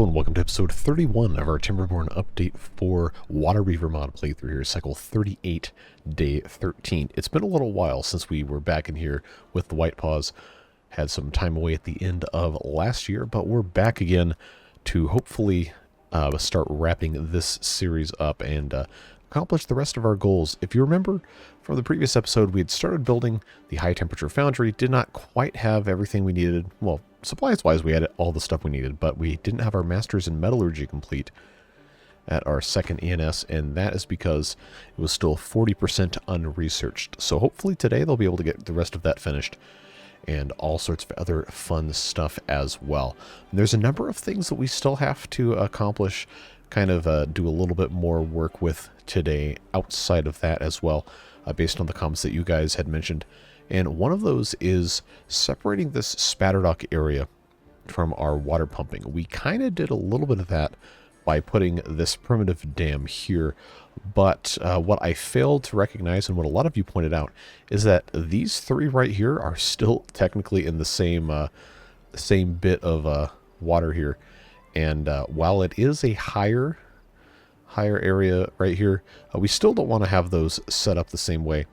and welcome to episode 31 of our Timberborn update for Waterbeaver mod playthrough here, cycle 38, day 13. It's been a little while since we were back in here with the White Paws. Had some time away at the end of last year, but we're back again to hopefully start wrapping this series up and accomplish the rest of our goals. If you remember from the previous episode, we had started building the high temperature foundry, did not quite have everything we needed. Well, supplies wise we had all the stuff we needed, but we didn't have our masters in metallurgy complete at our second ENS, and that is because it was still 40% unresearched. So hopefully today they'll be able to get the rest of that finished and all sorts of other fun stuff as well. And there's a number of things that we still have to accomplish, kind of do a little bit more work with today outside of that as well, based on the comments that you guys had mentioned. And one of those is separating this spatter dock area from our water pumping. We kind of did a little bit of that by putting this primitive dam here, but what I failed to recognize, and what a lot of you pointed out, is that these three right here are still technically in the same bit of water here. And while it is a higher area right here, we still don't want to have those set up the same way.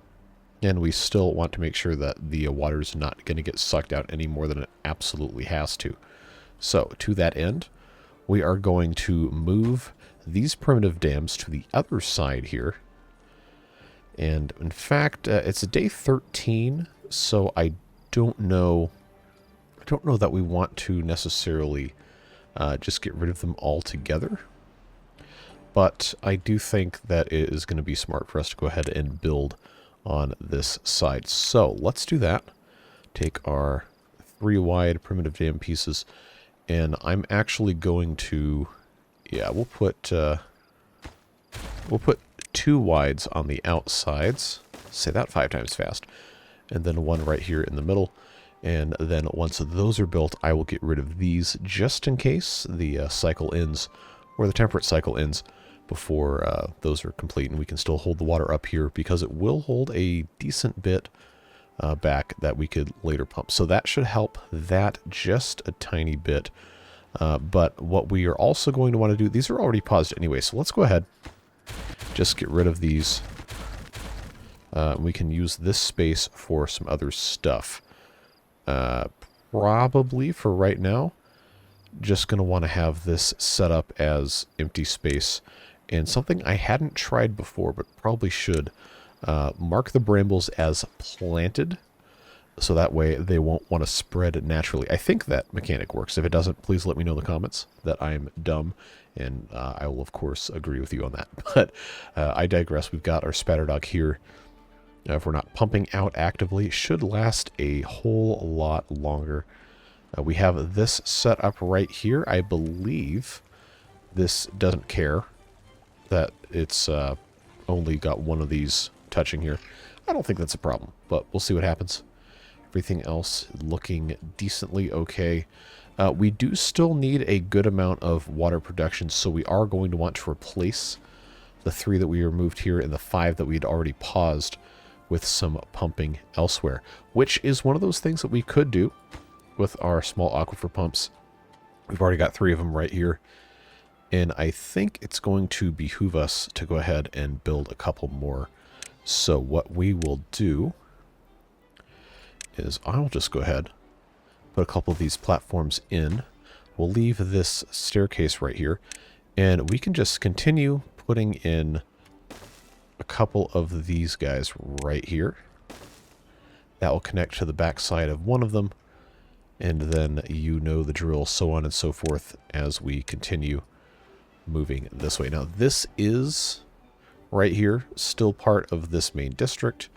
And we still want to make sure that the water is not going to get sucked out any more than it absolutely has to. So to that end, we are going to move these primitive dams to the other side here. And in fact, it's a day 13, so I don't know that we want to necessarily just get rid of them altogether. But I do think that it is going to be smart for us to go ahead and build on this side. So let's do that. Take our 3 wide primitive dam pieces, and I'm actually going to, we'll put 2 wides on the outsides. Say that 5 times fast. And then 1 right here in the middle. And then once those are built, I will get rid of these just in case the cycle ends, or the temperate cycle ends, before those are complete, and we can still hold the water up here because it will hold a decent bit back that we could later pump. So that should help that just a tiny bit. But what we are also going to want to do, these are already paused anyway, so let's go ahead, just get rid of these. We can use this space for some other stuff. Probably for right now, just going to want to have this set up as empty space. And something I hadn't tried before, but probably should, mark the brambles as planted, so that way they won't want to spread naturally. I think that mechanic works. If it doesn't, please let me know in the comments that I'm dumb, and I will of course agree with you on that. But I digress. We've got our spatter dock here. If we're not pumping out actively, it should last a whole lot longer. We have this set up right here. I believe this doesn't care that it's only got one of these touching here. I don't think that's a problem, but we'll see what happens. Everything else looking decently okay. We do still need a good amount of water production, so we are going to want to replace the 3 that we removed here and the 5 that we had already paused with some pumping elsewhere, which is one of those things that we could do with our small aquifer pumps. We've already got 3 of them right here. And I think it's going to behoove us to go ahead and build a couple more. So what we will do is I'll just go ahead, put a couple of these platforms in. We'll leave this staircase right here. And we can just continue putting in a couple of these guys right here. That will connect to the back side of one of them. And then you know the drill, so on and so forth, as we continue moving this way. Now this is right here still part of this main district.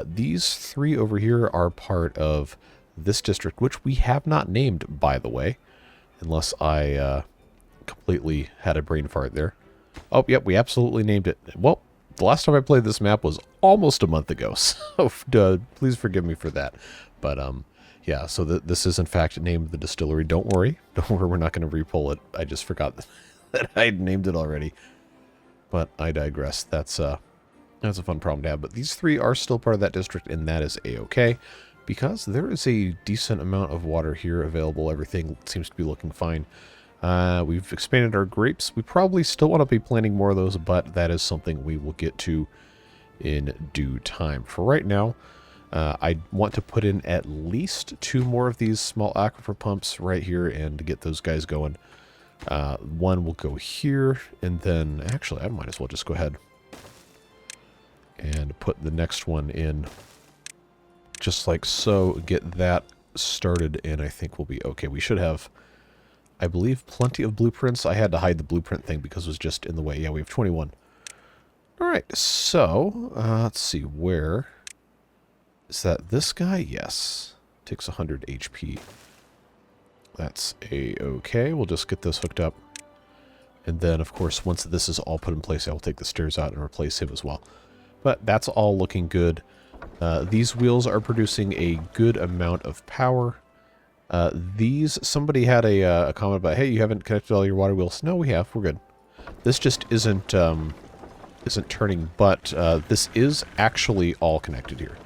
These 3 over here are part of this district, which we have not named, by the way, unless I completely had a brain fart there. Oh, yep, we absolutely named it. Well, the last time I played this map was almost a month ago, so please forgive me for that. But yeah, so this is in fact named the distillery. Don't worry, we're not going to re-pull it. I just forgot that I'd named it already. But I digress. That's a fun problem to have. But these 3 are still part of that district, and that is a-okay, because there is a decent amount of water here available. Everything seems to be looking fine. We've expanded our grapes. We probably still want to be planting more of those, but that is something we will get to in due time. For right now, I want to put in at least 2 more of these small aquifer pumps right here and get those guys going. One will go here, and then actually I might as well just go ahead and put the next one in just like so. Get that started, and I think we'll be okay. We should have, I believe, plenty of blueprints. I had to hide the blueprint thing because it was just in the way. Yeah, we have 21. Alright, so let's see, where is that? This guy? Yes. Takes 100 HP. That's a-okay. We'll just get this hooked up. And then, of course, once this is all put in place, I will take the stairs out and replace him as well. But that's all looking good. These wheels are producing a good amount of power. Somebody had a comment about, hey, you haven't connected all your water wheels. No, we have. We're good. This just isn't turning, but this is actually all connected here.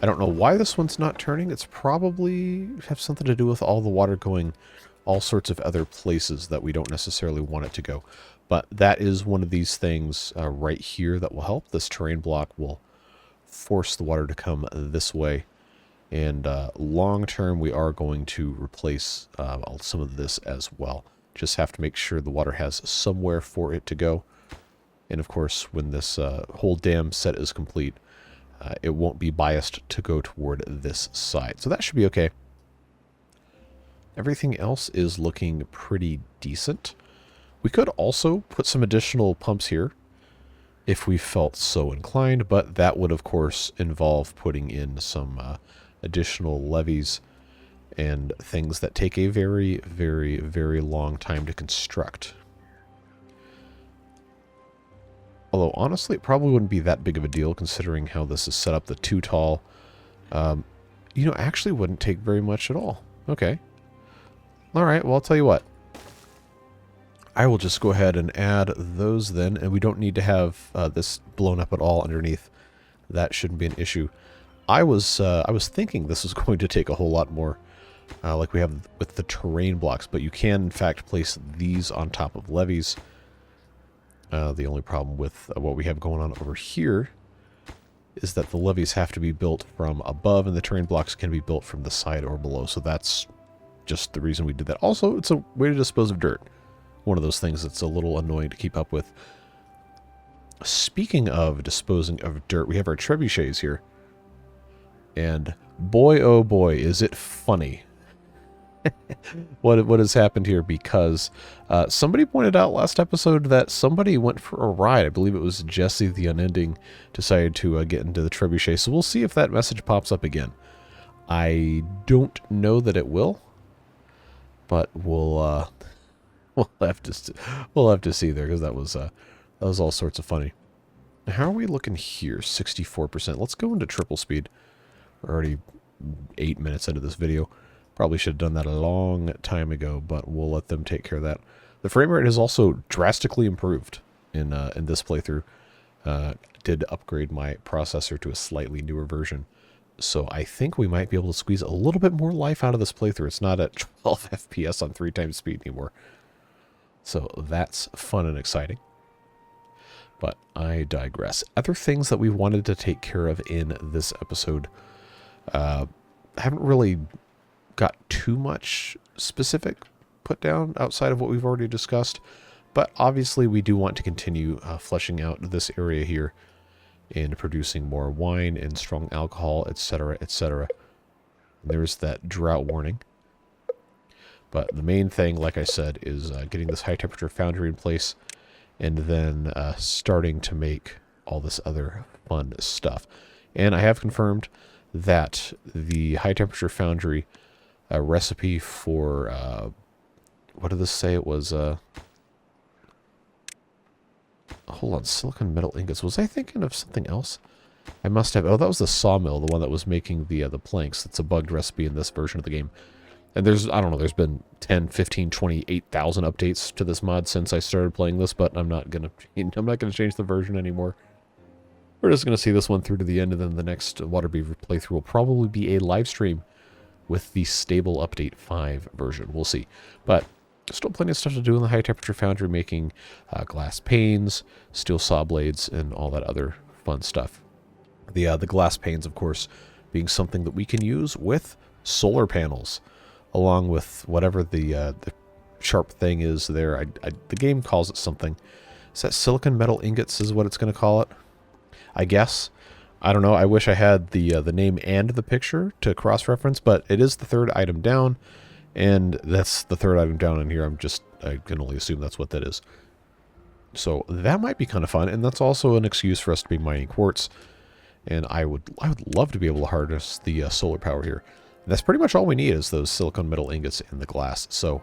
I don't know why this one's not turning. It's probably have something to do with all the water going all sorts of other places that we don't necessarily want it to go. But that is one of these things right here that will help. This terrain block will force the water to come this way. And long term, we are going to replace some of this as well. Just have to make sure the water has somewhere for it to go. And of course, when this whole dam set is complete, it won't be biased to go toward this side. So that should be okay. Everything else is looking pretty decent. We could also put some additional pumps here if we felt so inclined, but that would, of course, involve putting in some additional levees and things that take a very, very, very long time to construct. Although, honestly, it probably wouldn't be that big of a deal considering how this is set up, the 2 tall. You know, actually wouldn't take very much at all. Okay. Alright, well, I'll tell you what. I will just go ahead and add those then, and we don't need to have this blown up at all underneath. That shouldn't be an issue. I was thinking this was going to take a whole lot more, like we have with the terrain blocks, but you can, in fact, place these on top of levees. The only problem with what we have going on over here is that the levees have to be built from above, and the terrain blocks can be built from the side or below. So that's just the reason we did that. Also, it's a way to dispose of dirt. One of those things that's a little annoying to keep up with. Speaking of disposing of dirt, we have our trebuchets here. And boy, oh boy, is it funny what has happened here, because somebody pointed out last episode that somebody went for a ride. I believe it was Jesse the Unending decided to get into the trebuchet. So we'll see if that message pops up again. I don't know that it will, but we'll have to see there, because that was all sorts of funny. How are we looking here? 64%. Let's go into triple speed. We're already 8 minutes into this video. Probably should have done that a long time ago, but we'll let them take care of that. The frame rate has also drastically improved in this playthrough. Did upgrade my processor to a slightly newer version. So I think we might be able to squeeze a little bit more life out of this playthrough. It's not at 12 FPS on 3 times speed anymore. So that's fun and exciting. But I digress. Other things that we wanted to take care of in this episode. Haven't really got too much specific put down outside of what we've already discussed. But obviously we do want to continue fleshing out this area here and producing more wine and strong alcohol, etc., etc. There's that drought warning. But the main thing, like I said, is getting this high temperature foundry in place and then starting to make all this other fun stuff. And I have confirmed that the high temperature foundry recipe for, what did this say? It was, hold on, silicon metal ingots. Was I thinking of something else? I must have. Oh, that was the sawmill, the one that was making the planks. That's a bugged recipe in this version of the game. And there's, I don't know, there's been 10, 15, 20, 8,000 updates to this mod since I started playing this, but I'm not gonna change the version anymore. We're just gonna see this one through to the end, and then the next Waterbeaver playthrough will probably be a live stream with the stable update 5 version. We'll see. But still plenty of stuff to do in the high temperature foundry, making glass panes, steel saw blades, and all that other fun stuff. The glass panes, of course, being something that we can use with solar panels, along with whatever the sharp thing is there. The game calls it something. Is that silicon metal ingots is what it's going to call it? I guess. I don't know. I wish I had the name and the picture to cross-reference, but it is the third item down, and that's the third item down in here. I can only assume that's what that is. So that might be kind of fun, and that's also an excuse for us to be mining quartz. And I would love to be able to harness the solar power here. And that's pretty much all we need is those silicon metal ingots and the glass. So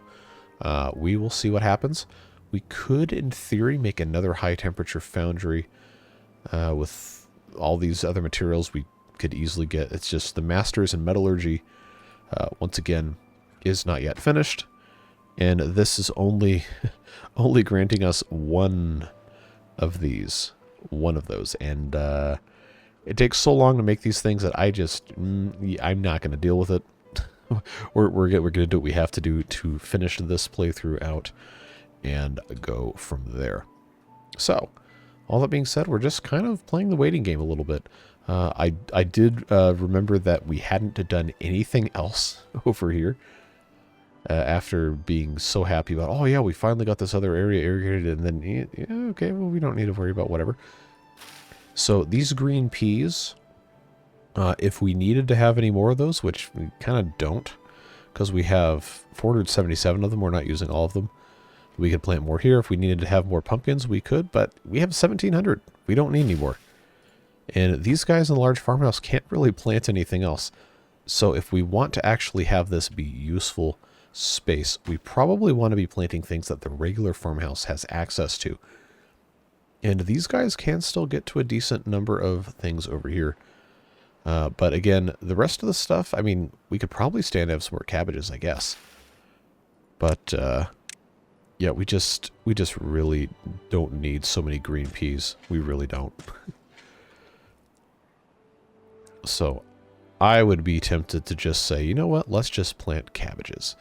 we will see what happens. We could, in theory, make another high-temperature foundry with all these other materials we could easily get. It's just the Masters in Metallurgy, once again, is not yet finished. And this is only granting us one of those. And it takes so long to make these things that I'm not going to deal with it. we're going to do what we have to do to finish this playthrough out and go from there. So, all that being said, we're just kind of playing the waiting game a little bit. I did remember that we hadn't done anything else over here after being so happy about, oh yeah, we finally got this other area irrigated, and then, yeah, okay, well, we don't need to worry about whatever. So these green peas, if we needed to have any more of those, which we kind of don't, because we have 477 of them, we're not using all of them. We could plant more here. If we needed to have more pumpkins, we could, but we have 1,700. We don't need any more. And these guys in the large farmhouse can't really plant anything else. So if we want to actually have this be useful space, we probably want to be planting things that the regular farmhouse has access to. And these guys can still get to a decent number of things over here. But again, the rest of the stuff, I mean, we could probably stand to have some more cabbages, I guess. But, yeah, we just really don't need so many green peas. We really don't. So, I would be tempted to just say, you know what, let's just plant cabbages.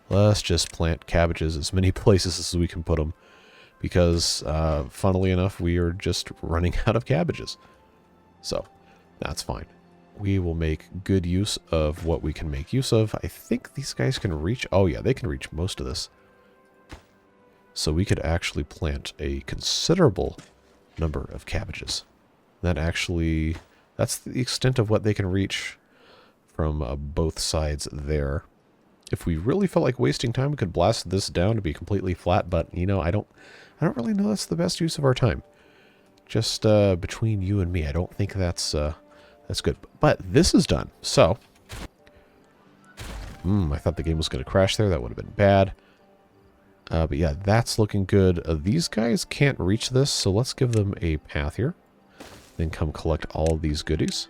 Let's just plant cabbages as many places as we can put them. Because, funnily enough, we are just running out of cabbages. So, that's fine. We will make good use of what we can make use of. I think these guys can reach... Oh, yeah, they can reach most of this. So we could actually plant a considerable number of cabbages. That's the extent of what they can reach from both sides there. If we really felt like wasting time, we could blast this down to be completely flat, but, you know, I don't really know that's the best use of our time. Just between you and me, I don't think that's good. But this is done, so... I thought the game was going to crash there. That would have been bad. But yeah, that's looking good. These guys can't reach this, so let's give them a path here. Then come collect all of these goodies,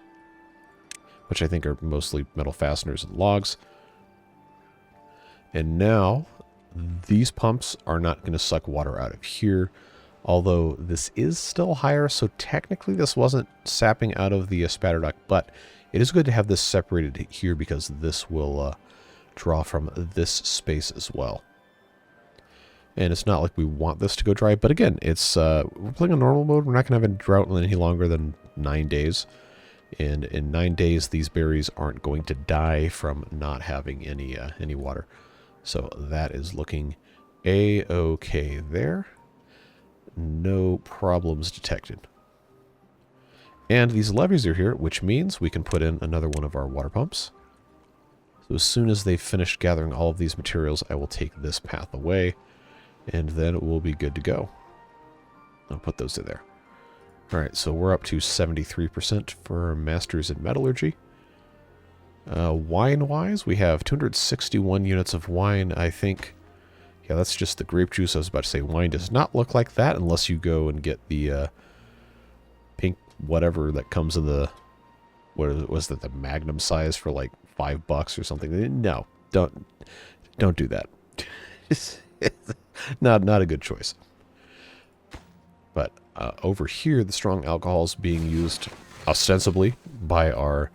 which I think are mostly metal fasteners and logs. And now, these pumps are not going to suck water out of here, although this is still higher, so technically this wasn't sapping out of the spatter duct, but it is good to have this separated here because this will draw from this space as well. And it's not like we want this to go dry, but again, it's we're playing on normal mode. We're not going to have a drought any longer than 9 days. And in 9 days, these berries aren't going to die from not having any water. So that is looking a-okay there. No problems detected. And these levees are here, which means we can put in another one of our water pumps. So as soon as they've finished gathering all of these materials, I will take this path away. And then we'll be good to go. I'll put those in there. Alright, so we're up to 73% for Masters in Metallurgy. Wine-wise, we have 261 units of wine, I think. Yeah, that's just the grape juice. I was about to say wine does not look like that unless you go and get the pink whatever that comes in the... What was that, the Magnum size for like $5 or something? No, don't do that. Not a good choice. But over here, the strong alcohol is being used ostensibly by our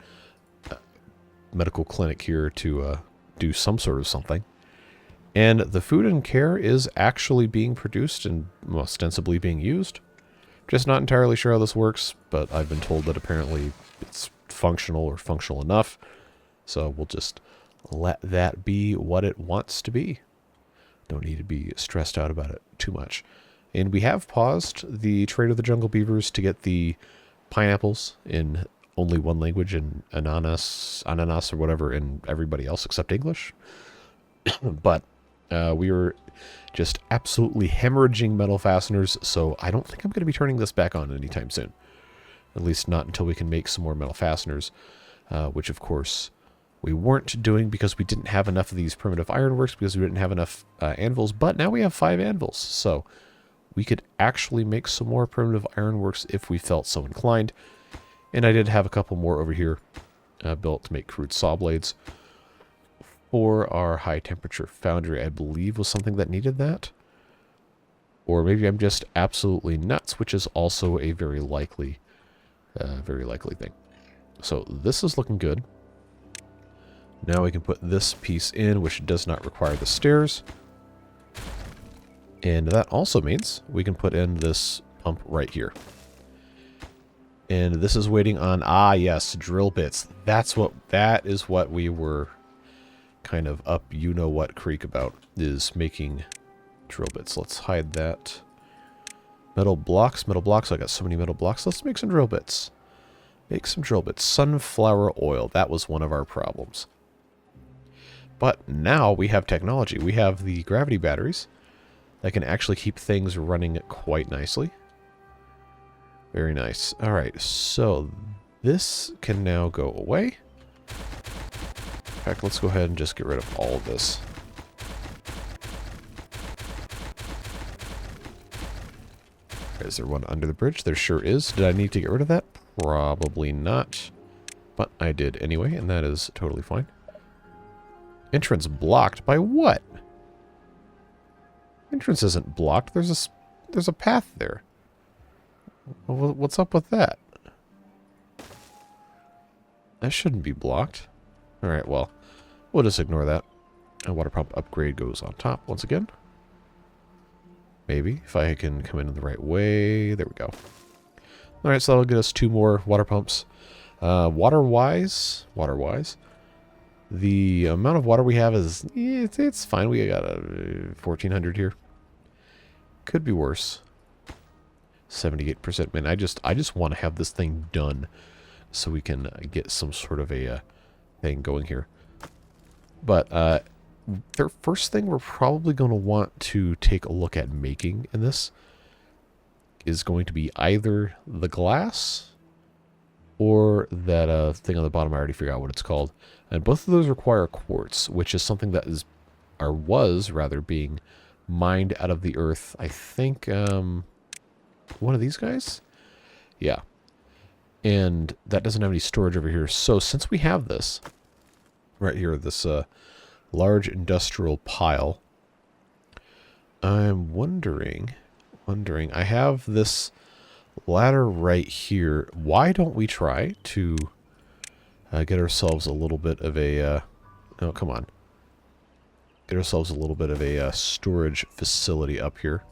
medical clinic here to do some sort of something. And the food and care is actually being produced and ostensibly being used. Just not entirely sure how this works, but I've been told that apparently it's functional or functional enough. So we'll just let that be what it wants to be. Don't need to be stressed out about it too much. And we have paused the trade of the jungle beavers to get the pineapples in only one language, in ananas or whatever, in everybody else except English. But we were just absolutely hemorrhaging metal fasteners, so I don't think I'm going to be turning this back on anytime soon. At least not until we can make some more metal fasteners, which of course we weren't doing because we didn't have enough of these primitive ironworks, because we didn't have enough anvils, but now we have 5 anvils, so we could actually make some more primitive ironworks if we felt so inclined. And I did have a couple more over here built to make crude saw blades. For our high temperature foundry, I believe was something that needed that. Or maybe I'm just absolutely nuts, which is also a very likely thing. So this is looking good. Now we can put this piece in, which does not require the stairs. And that also means we can put in this pump right here. And this is waiting on, yes, drill bits. That is what we were kind of up you-know-what creek about, is making drill bits. Let's hide that. Metal blocks. I got so many metal blocks. Let's make some drill bits. Make some drill bits. Sunflower oil. That was one of our problems. But now we have technology. We have the gravity batteries that can actually keep things running quite nicely. Very nice. Alright, so this can now go away. In fact, let's go ahead and just get rid of all of this. Is there one under the bridge? There sure is. Did I need to get rid of that? Probably not. But I did anyway, and that is totally fine. Entrance blocked by what? Entrance isn't blocked. There's a path there. What's up with that? That shouldn't be blocked. Alright, well, we'll just ignore that. A water pump upgrade goes on top once again. Maybe, if I can come in the right way. There we go. Alright, so that'll get us 2 more water pumps. Water-wise, the amount of water we have is, it's fine. We got 1,400 here. Could be worse. 78%. Man, I just want to have this thing done so we can get some sort of a thing going here. But the first thing we're probably going to want to take a look at making in this is going to be either the glass or that thing on the bottom. I already figured out what it's called. And both of those require quartz, which is something that is, or was rather, being mined out of the earth. I think one of these guys? Yeah. And that doesn't have any storage over here. So since we have this right here, this large industrial pile, I'm wondering, I have this ladder right here. Why don't we try to get ourselves a little bit of a, oh, come on. Get ourselves a little bit of a storage facility up here.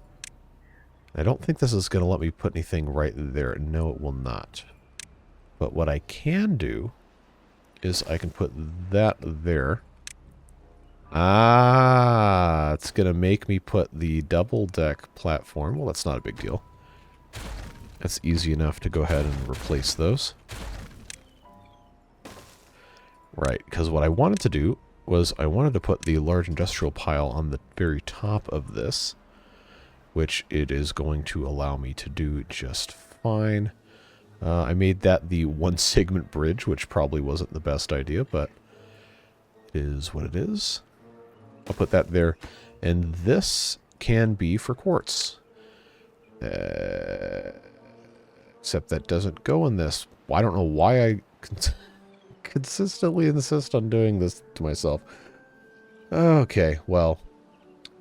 I don't think this is going to let me put anything right there. No, it will not. But what I can do is I can put that there. It's going to make me put the double deck platform. Well, that's not a big deal. That's easy enough to go ahead and replace those. Right, because what I wanted to do was I wanted to put the large industrial pile on the very top of this, which it is going to allow me to do just fine. I made that the one segment bridge, which probably wasn't the best idea, but it is what it is. I'll put that there. And this can be for quartz. Except that doesn't go in this. I don't know why I consistently insist on doing this to myself. Okay, well,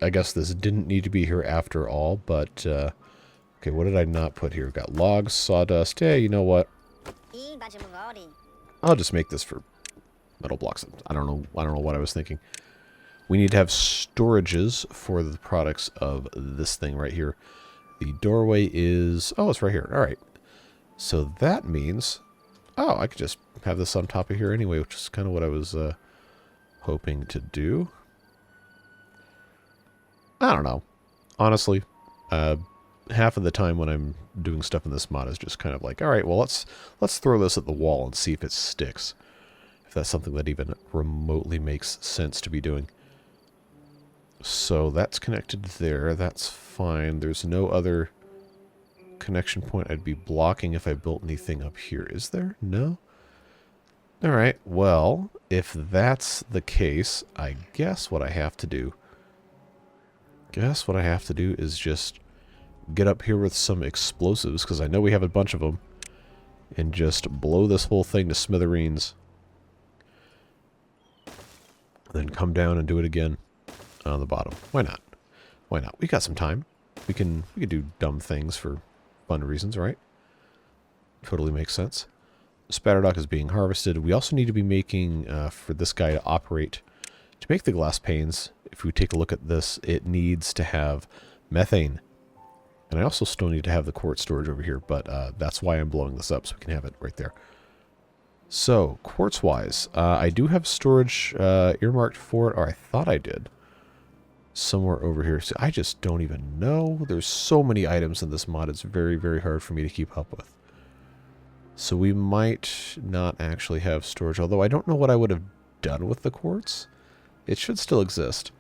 I guess this didn't need to be here after all, but, okay, what did I not put here? We've got logs, sawdust. Hey, you know what? I'll just make this for metal blocks. I don't know what I was thinking. we need to have storages for the products of this thing right here. The doorway is... oh, it's right here. All right. So that means... oh, I could just have this on top of here anyway, which is kind of what I was hoping to do. I don't know. Honestly, half of the time when I'm doing stuff in this mod is just kind of like, all right, well, let's throw this at the wall and see if it sticks. If that's something that even remotely makes sense to be doing. So that's connected there. That's fine. There's no other connection point I'd be blocking if I built anything up here. Is there? No? Alright, well, if that's the case, I guess what I have to do... is just get up here with some explosives, because I know we have a bunch of them, and just blow this whole thing to smithereens. Then come down and do it again on the bottom. Why not? Why not? We got some time. We can do dumb things for fun reasons, right? Totally makes sense. Spatterdock is being harvested. We also need to be making, for this guy to operate, to make the glass panes, if we take a look at this, it needs to have methane. And I also still need to have the quartz storage over here, but that's why I'm blowing this up, so we can have it right there. So, quartz-wise, I do have storage earmarked for it, or I thought I did. Somewhere over here. So I just don't even know. There's so many items in this mod, it's very, very hard for me to keep up with. So we might not actually have storage, although I don't know what I would have done with the quartz. It should still exist.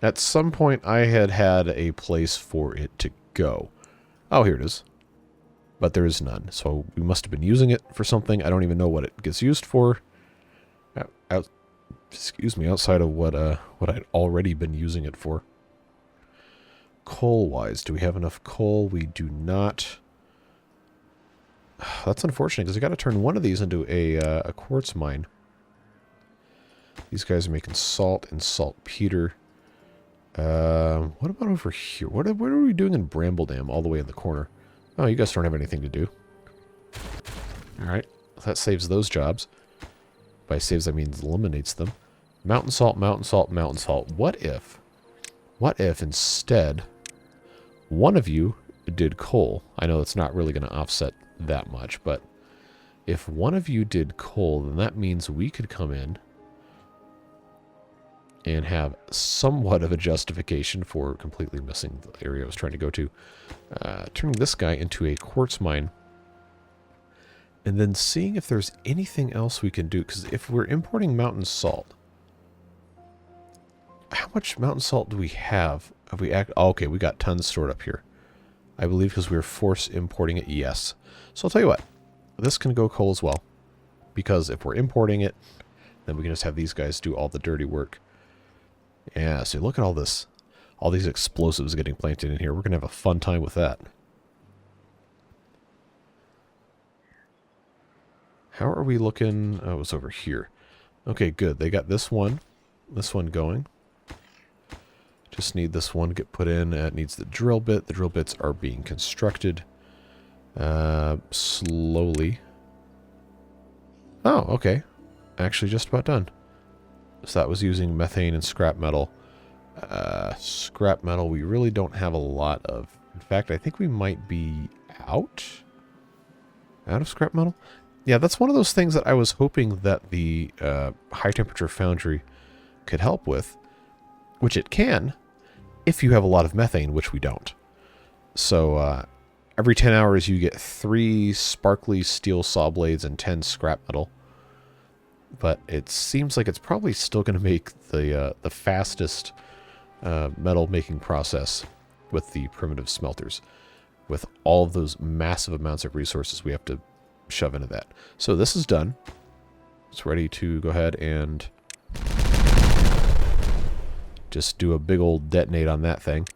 At some point I had a place for it to go. Oh, here it is. But there is none. So we must have been using it for something. I don't even know what it gets used for. Excuse me, outside of what I'd already been using it for. Coal-wise, do we have enough coal? We do not. That's unfortunate, because I got to turn one of these into a quartz mine. These guys are making salt and saltpeter. What about over here? What are we doing in Bramble Dam all the way in the corner? Oh, you guys don't have anything to do. Alright, that saves those jobs. By saves, I mean eliminates them. Mountain salt, mountain salt, mountain salt. What if instead one of you did coal? I know it's not really going to offset that much, but if one of you did coal, then that means we could come in and have somewhat of a justification for completely missing the area I was trying to go to. Turning this guy into a quartz mine. And then seeing if there's anything else we can do. Because if we're importing mountain salt, how much mountain salt do we have? Oh, okay, we got tons stored up here. I believe because we were force importing it, yes. So I'll tell you what. This can go coal as well. Because if we're importing it, then we can just have these guys do all the dirty work. Yeah, so look at all this. All these explosives getting planted in here. We're going to have a fun time with that. How are we looking? Oh, it was over here. Okay, good. They got this one going. Just need this one to get put in. It needs the drill bit. The drill bits are being constructed slowly. Oh, okay. Actually just about done. So that was using methane and scrap metal. Scrap metal we really don't have a lot of. In fact, I think we might be out of scrap metal. Yeah, that's one of those things that I was hoping that the high temperature foundry could help with, which it can if you have a lot of methane, which we don't. So every 10 hours you get 3 sparkly steel saw blades and 10 scrap metal. But it seems like it's probably still going to make the fastest metal making process with the primitive smelters. With all of those massive amounts of resources we have to shove into that. So this is done. It's ready to go ahead and just do a big old detonate on that thing.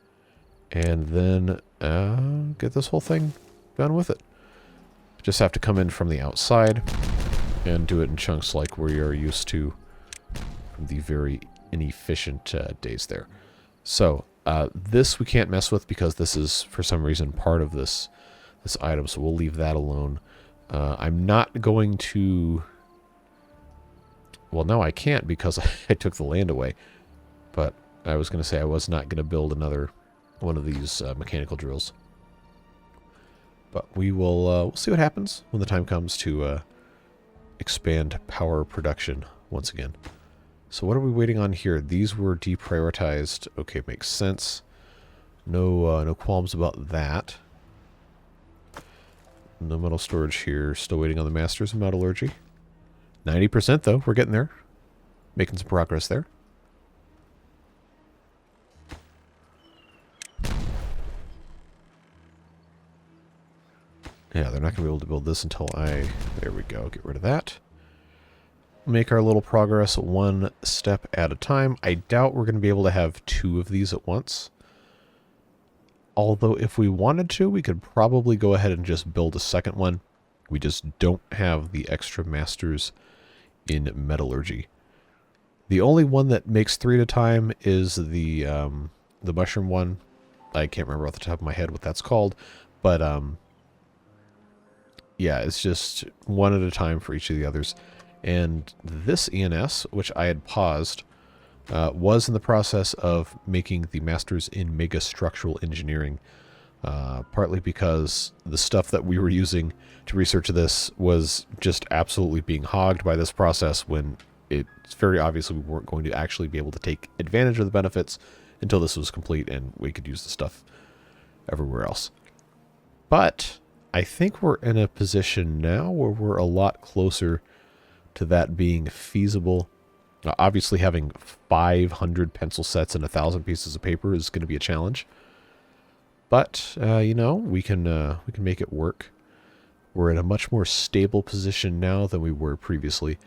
And then get this whole thing done with it. Just have to come in from the outside and do it in chunks like we are used to from the very inefficient days there. So this we can't mess with because this is for some reason part of this item, so we'll leave that alone. I'm not going to... Well, no, I can't because I took the land away. But I was going to say I was not going to build another one of these mechanical drills. But we will we'll see what happens when the time comes to expand power production once again. So what are we waiting on here? These were deprioritized. Okay, makes sense. No qualms about that. No metal storage here. Still waiting on the Masters of Metallurgy. 90% though. We're getting there. Making some progress there. Yeah, they're not going to be able to build this until I... There we go. Get rid of that. Make our little progress one step at a time. I doubt we're going to be able to have 2 of these at once. Although if we wanted to, we could probably go ahead and just build a second one. We just don't have the extra masters in metallurgy. The only one that makes 3 at a time is the mushroom one. I can't remember off the top of my head what that's called, but yeah, it's just 1 at a time for each of the others. And this ENS, which I had paused, was in the process of making the masters in mega structural engineering, partly because the stuff that we were using to research this was just absolutely being hogged by this process when it's very obvious we weren't going to actually be able to take advantage of the benefits until this was complete and we could use the stuff everywhere else. But I think we're in a position now where we're a lot closer to that being feasible. Obviously having 500 pencil sets and 1,000 pieces of paper is going to be a challenge. But, you know, we can make it work. We're in a much more stable position now than we were previously.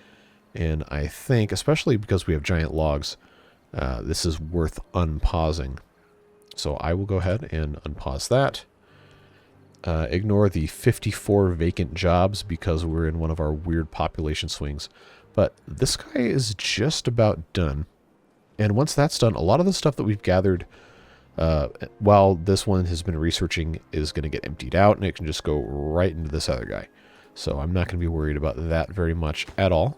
And I think, especially because we have giant logs, this is worth unpausing. So I will go ahead and unpause that. Ignore the 54 vacant jobs because we're in one of our weird population swings. But this guy is just about done. And once that's done, a lot of the stuff that we've gathered while this one has been researching is going to get emptied out, and it can just go right into this other guy. So I'm not going to be worried about that very much at all.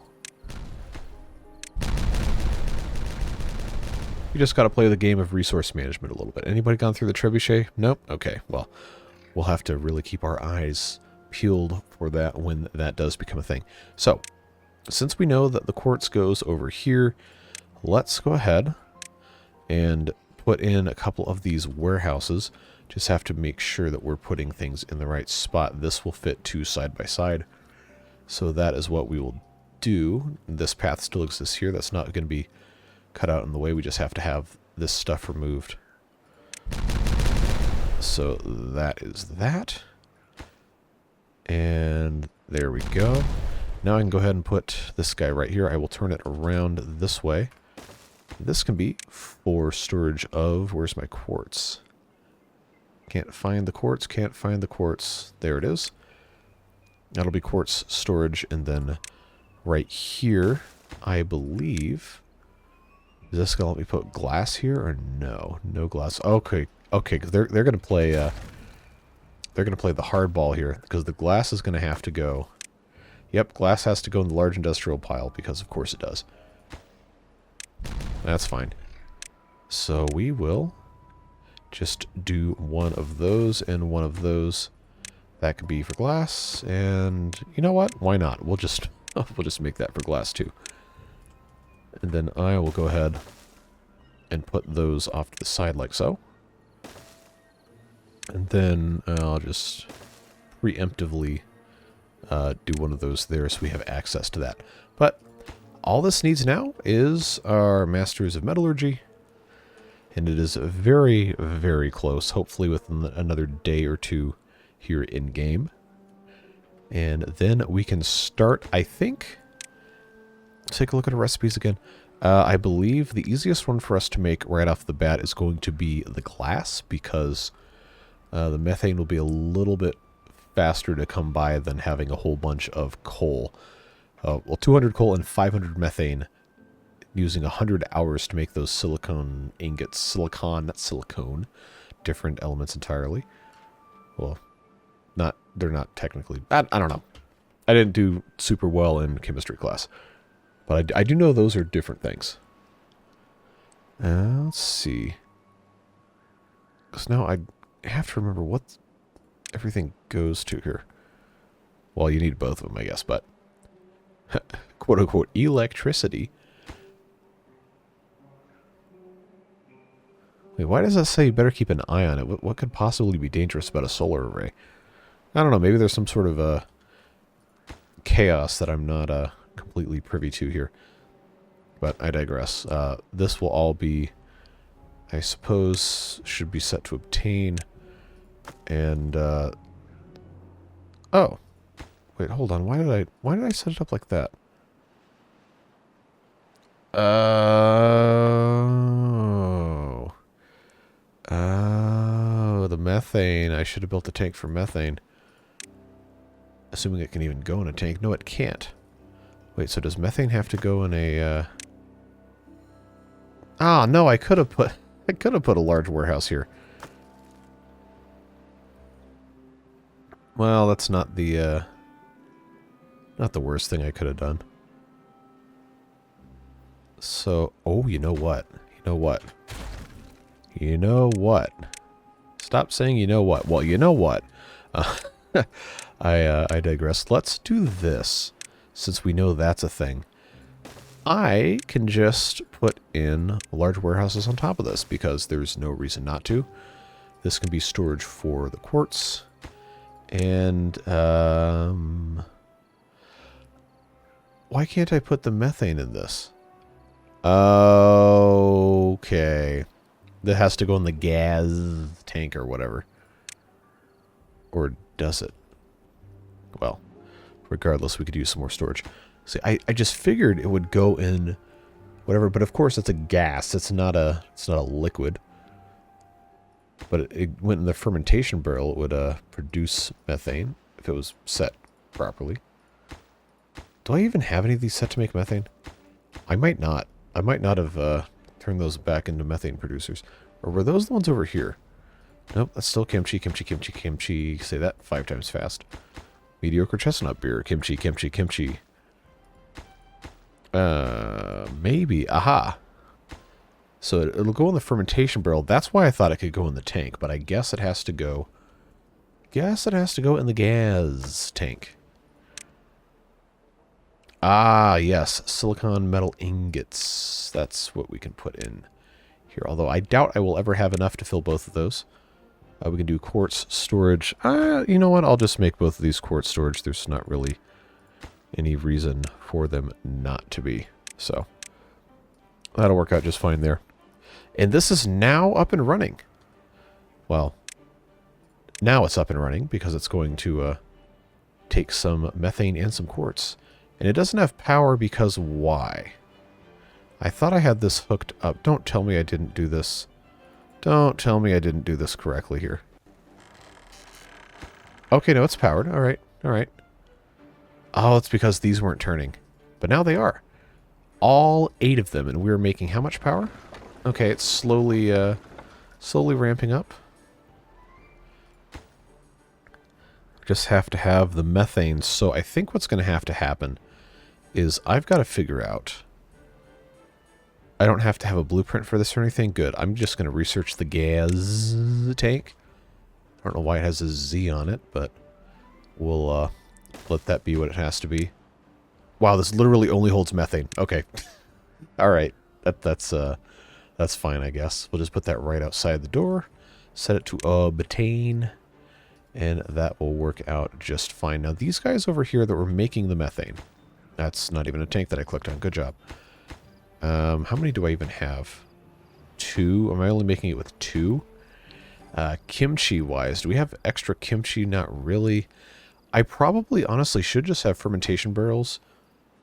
You just got to play the game of resource management a little bit. Anybody gone through the trebuchet? Nope? Okay, well, we'll have to really keep our eyes peeled for that when that does become a thing. So, since we know that the quartz goes over here, let's go ahead and put in a couple of these warehouses. Just have to make sure that we're putting things in the right spot. This will fit 2 side by side. So that is what we will do. This path still exists here. That's not going to be cut out in the way. We just have to have this stuff removed. So that is that. And there we go. Now I can go ahead and put this guy right here. I will turn it around this way. This can be for storage of... Where's my quartz? Can't find the quartz, can't find the quartz. There it is. That'll be quartz storage, and then right here, I believe... Is this going to let me put glass here, or no? No glass. Okay, okay, because they're going to play... they're going to play the hardball here, because the glass is going to have to go... Yep, glass has to go in the large industrial pile, because of course it does. That's fine. So we will just do one of those and one of those. That could be for glass, and you know what? Why not? We'll just make that for glass too. And then I will go ahead and put those off to the side like so. And then I'll just preemptively do one of those there so we have access to that. But all this needs now is our Masters of Metallurgy. And it is very, very close. Hopefully within another day or two here in game. And then we can start, I think... Take a look at our recipes again. I believe the easiest one for us to make right off the bat is going to be the glass, because the methane will be a little bit faster to come by than having a whole bunch of coal. Well, 200 coal and 500 methane, using 100 hours to make those silicone ingots. Silicon, not silicone. Different elements entirely. Well, they're not technically... I don't know. I didn't do super well in chemistry class. But I do know those are different things. Let's see. Because now I have to remember what everything goes to here. Well, you need both of them, I guess, but quote-unquote electricity. Wait, why does that say you better keep an eye on it? What could possibly be dangerous about a solar array? I don't know, maybe there's some sort of chaos that I'm not completely privy to here. But I digress. This will all be, I suppose, should be set to obtain. And, oh. Wait, hold on. Why did I set it up like that? Oh. Oh, the methane. I should have built a tank for methane. Assuming it can even go in a tank. No, it can't. Wait, so does methane have to go in a, Ah, no, I could have put a large warehouse here. Well, that's not the worst thing I could have done. So, oh, you know what? You know what? You know what? Stop saying you know what. Well, you know what? I digress. Let's do this, since we know that's a thing. I can just put in large warehouses on top of this, because there's no reason not to. This can be storage for the quartz. And, why can't I put the methane in this? Okay. That has to go in the gas tank or whatever. Or does it? Well, regardless, we could use some more storage. See, I just figured it would go in whatever, but of course it's a gas. It's not a liquid. But it went in the fermentation barrel. It would produce methane if it was set properly. Do I even have any of these set to make methane? I might not. I might not have turned those back into methane producers. Or were those the ones over here? Nope, that's still kimchi, kimchi, kimchi, kimchi. Say that 5 times fast. Mediocre chestnut beer. Kimchi, kimchi, kimchi. Maybe. Aha. So it'll go in the fermentation barrel. That's why I thought it could go in the tank, but I guess it has to go... Guess it has to go in the gas tank. Ah, yes. Silicon metal ingots. That's what we can put in here. Although I doubt I will ever have enough to fill both of those. We can do quartz storage. You know what? I'll just make both of these quartz storage. There's not really any reason for them not to be. So that'll work out just fine there. And this is now up and running. Well, now it's up and running because it's going to take some methane and some quartz. And it doesn't have power because why? I thought I had this hooked up. Don't tell me I didn't do this. Don't tell me I didn't do this correctly here. Okay, no, it's powered. All right, all right. Oh, it's because these weren't turning. But now they are. All 8 of them, and we're making how much power? Okay, it's slowly ramping up. Just have to have the methane. So I think what's going to have to happen is I've got to figure out... I don't have to have a blueprint for this or anything. Good. I'm just going to research the gas tank. I don't know why it has a Z on it, but we'll let that be what it has to be. Wow, this literally only holds methane. Okay. All right. That's fine, I guess. We'll just put that right outside the door. Set it to obtain. And that will work out just fine. Now, these guys over here that were making the methane. That's not even a tank that I clicked on. Good job. How many do I even have? 2? Am I only making it with 2? Kimchi-wise, do we have extra kimchi? Not really. I probably, honestly, should just have fermentation barrels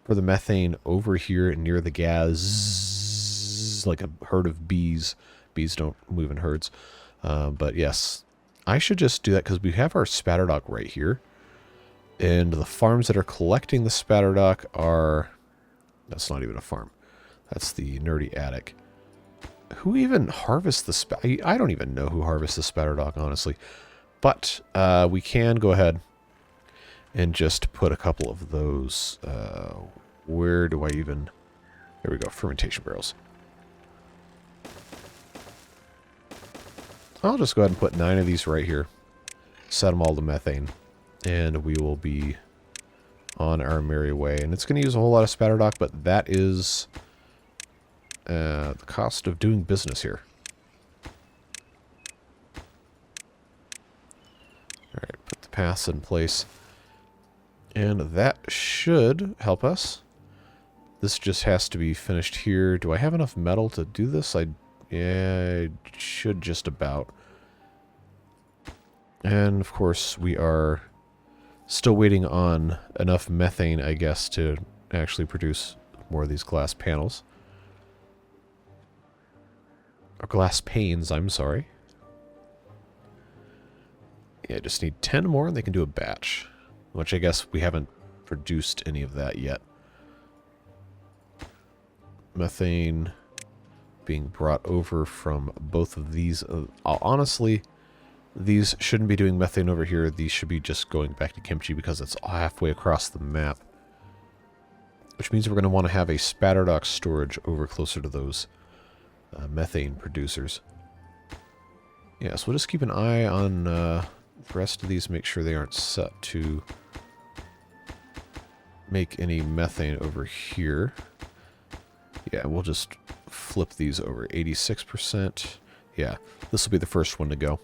for the methane over here near the gas, like a herd of bees. Bees don't move in herds. But yes, I should just do that because we have our spatterdock right here. And the farms that are collecting the spatterdock are... That's not even a farm. That's the nerdy attic. Who even harvests the I don't even know who harvests the spatterdock, honestly. But we can go ahead and just put a couple of those. Where do I even... There we go, fermentation barrels. I'll just go ahead and put 9 of these right here. Set them all to methane. And we will be on our merry way. And it's going to use a whole lot of spatterdock, but that is the cost of doing business here. Alright, put the paths in place. And that should help us. This just has to be finished here. Do I have enough metal to do this? Yeah, I should just about. And, of course, we are still waiting on enough methane, I guess, to actually produce more of these glass panels. Or glass panes, I'm sorry. Yeah, I just need 10 more and they can do a batch. Which I guess we haven't produced any of that yet. Methane being brought over from both of these. Honestly, these shouldn't be doing methane over here. These should be just going back to kimchi because it's halfway across the map. Which means we're going to want to have a spatterdock storage over closer to those methane producers. Yeah, so we'll just keep an eye on the rest of these, make sure they aren't set to make any methane over here. Yeah, we'll just flip these over. 86%. Yeah, this will be the first one to go.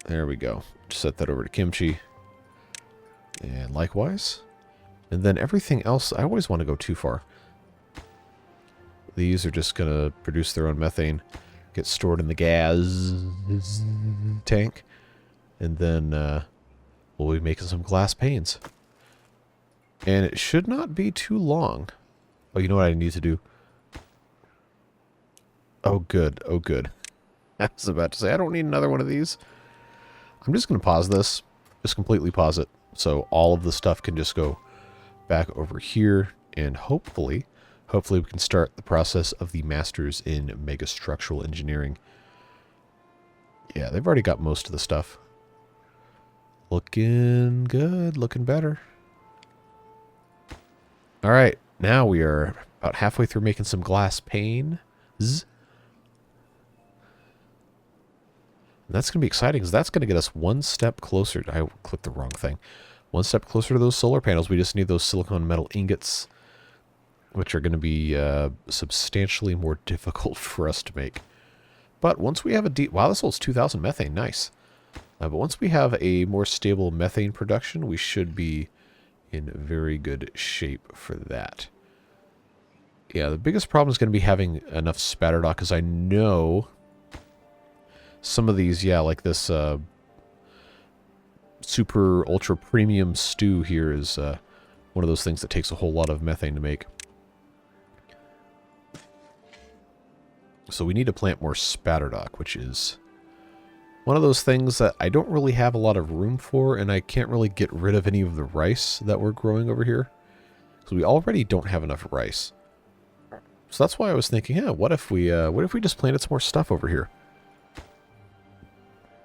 There we go. Set that over to kimchi. And likewise. And then everything else, I always want to go too far. These are just going to produce their own methane, get stored in the gas tank, and then we'll be making some glass panes. And it should not be too long. Oh, you know what I need to do? Oh, good. Oh, good. I was about to say, I don't need another one of these. I'm just going to pause this. Just completely pause it. So all of the stuff can just go back over here. And hopefully we can start the process of the Masters in Megastructural Engineering. Yeah, they've already got most of the stuff. Looking good. Looking better. Alright, now we are about halfway through making some glass panes. And that's going to be exciting because that's going to get us one step closer. I clicked the wrong thing. One step closer to those solar panels. We just need those silicon metal ingots, which are going to be substantially more difficult for us to make. But once we have a deep... Wow, this holds 2,000 methane. Nice. But once we have a more stable methane production, we should be in very good shape for that. Yeah, the biggest problem is going to be having enough spatterdock, because I know some of these, yeah, like this super ultra premium stew here is one of those things that takes a whole lot of methane to make. So we need to plant more spatterdock, which is one of those things that I don't really have a lot of room for, and I can't really get rid of any of the rice that we're growing over here. So we already don't have enough rice. So that's why I was thinking, yeah, what if we just planted some more stuff over here?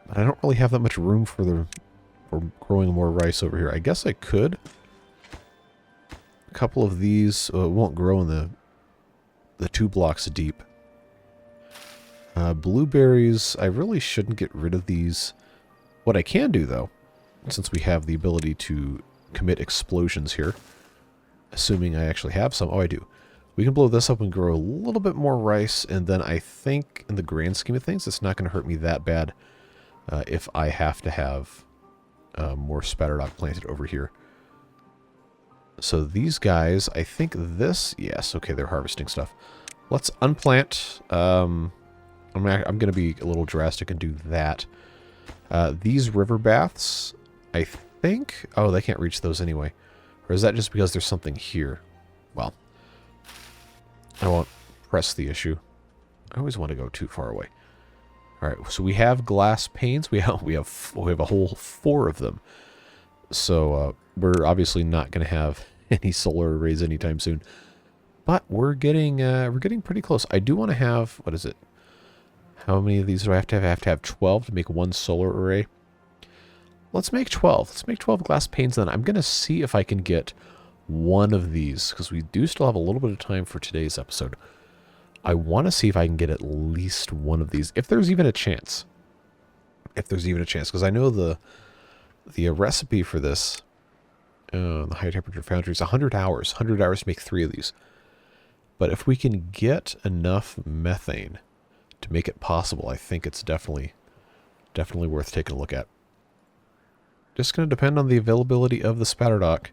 But I don't really have that much room for growing more rice over here. I guess I could. A couple of these won't grow in the 2 blocks deep. Blueberries, I really shouldn't get rid of these. What I can do, though, since we have the ability to commit explosions here, assuming I actually have some. Oh, I do. We can blow this up and grow a little bit more rice, and then I think, in the grand scheme of things, it's not going to hurt me that bad if I have to have more spatterdock planted over here. So these guys, I think this... Yes, okay, they're harvesting stuff. Let's unplant... I'm going to be a little drastic and do that. These river baths, I think... Oh, they can't reach those anyway. Or is that just because there's something here? Well, I won't press the issue. I always want to go too far away. All right, so we have glass panes. We have a whole 4 of them. So we're obviously not going to have any solar arrays anytime soon. But we're getting pretty close. I do want to have... What is it? How many of these do I have to have? I have to have 12 to make one solar array. Let's make 12. Let's make 12 glass panes then. I'm going to see if I can get one of these, because we do still have a little bit of time for today's episode. I want to see if I can get at least one of these, if there's even a chance. If there's even a chance, because I know the recipe for this, the high temperature foundry is 100 hours. 100 hours to make 3 of these. But if we can get enough methane to make it possible, I think it's definitely worth taking a look at. Just going to depend on the availability of the spatterdock.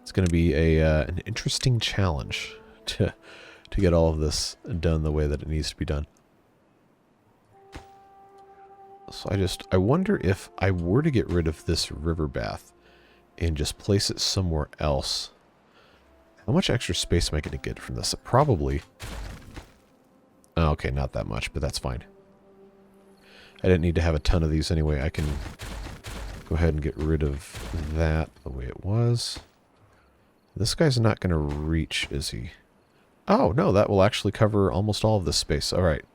It's going to be an interesting challenge to get all of this done the way that it needs to be done. So I wonder if I were to get rid of this river bath and just place it somewhere else, how much extra space am I going to get from this? Probably... Oh, okay, not that much, but that's fine. I didn't need to have a ton of these anyway. I can go ahead and get rid of that the way it was. This guy's not going to reach, is he? Oh, no, that will actually cover almost all of this space. All right.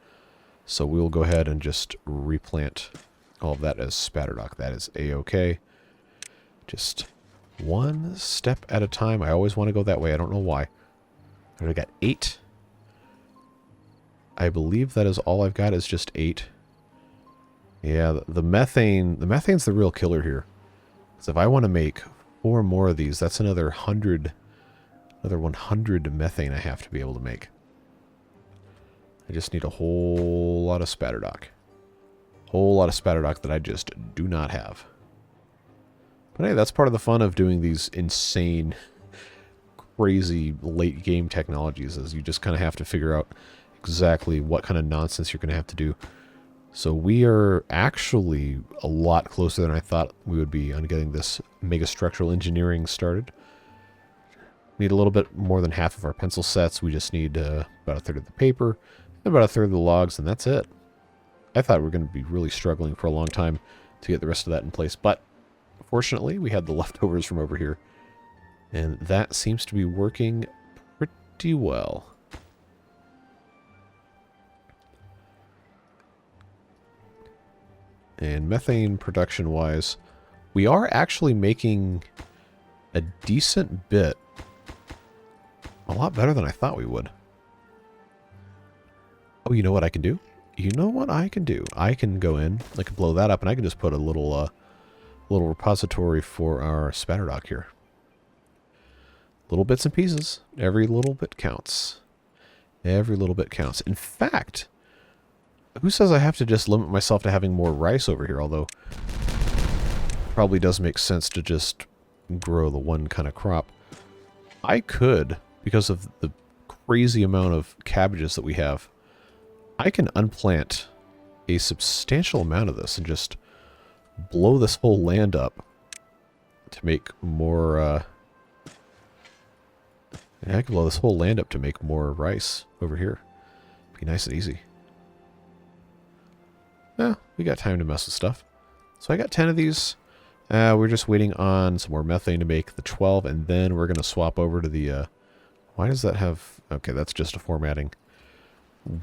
So we'll go ahead and just replant all of that as spatterdock. That is A-okay. Just one step at a time. I always want to go that way. I don't know why. I got 8. I believe that is all I've got is just 8. Yeah, the methane's the real killer here. So if I want to make 4 more of these, that's another 100 methane I have to be able to make. I just need a whole lot of spatterdock. Whole lot of spatterdock that I just do not have. But hey, that's part of the fun of doing these insane, crazy late game technologies, is you just kind of have to figure out exactly what kind of nonsense you're going to have to do. So we are actually a lot closer than I thought we would be on getting this mega structural engineering started. Need a little bit more than half of our pencil sets. We just need about a third of the paper, and about a third of the logs, and that's it. I thought we were going to be really struggling for a long time to get the rest of that in place, but fortunately we had the leftovers from over here, and that seems to be working pretty well. And methane production-wise, we are actually making a decent bit. A lot better than I thought we would. Oh, you know what I can do? You know what I can do? I can go in, I can blow that up, and I can just put a little repository for our spatterdock here. Little bits and pieces. Every little bit counts. Every little bit counts. In fact... Who says I have to just limit myself to having more rice over here, although probably does make sense to just grow the one kind of crop. I could, because of the crazy amount of cabbages that we have, I can unplant a substantial amount of this and just blow this whole land up to make more, yeah, I can blow this whole land up to make more rice over here. Be nice and easy. Yeah, we got time to mess with stuff. So I got 10 of these. We're just waiting on some more methane to make the 12, and then we're going to swap over to the... why does that have... Okay, that's just a formatting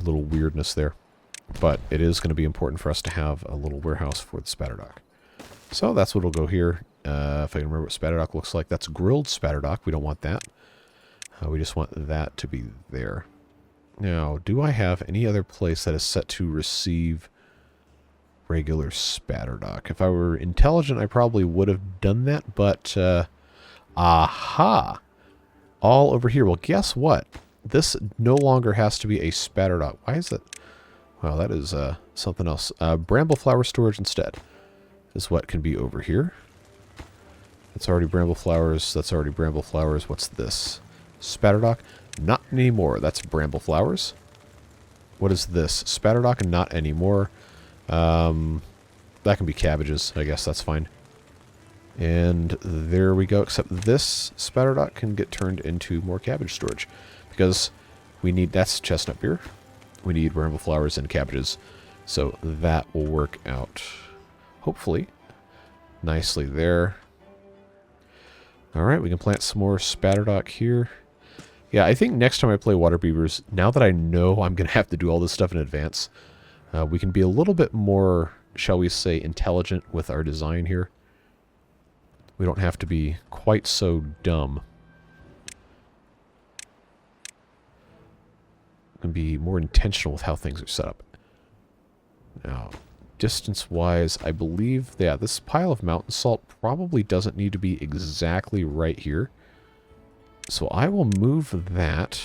little weirdness there. But it is going to be important for us to have a little warehouse for the spatterdock. So that's what will go here. If I can remember what spatterdock looks like. That's grilled spatterdock. We don't want that. We just want that to be there. Now, do I have any other place that is set to receive... regular spatterdock? If I were intelligent, I probably would have done that, but, aha! All over here. Well, guess what? This no longer has to be a spatterdock. Why is that? Wow, that is, something else. Brambleflower storage instead is what can be over here. That's already brambleflowers. That's already brambleflowers. What's this? Spatterdock? Not anymore. That's brambleflowers. What is this? Spatterdock and not anymore. That can be cabbages, I guess that's fine. And there we go, except this spatterdock can get turned into more cabbage storage. Because we need, that's chestnut beer. We need brambleflowers and cabbages. So that will work out, hopefully, nicely there. Alright, we can plant some more spatterdock here. Yeah, I think next time I play Waterbeavers, now that I know I'm going to have to do all this stuff in advance, we can be a little bit more, shall we say, intelligent with our design here. We don't have to be quite so dumb can be more intentional with how things are set up. Now, distance-wise, I believe, yeah, this pile of mountain salt probably doesn't need to be exactly right here. So I will move that.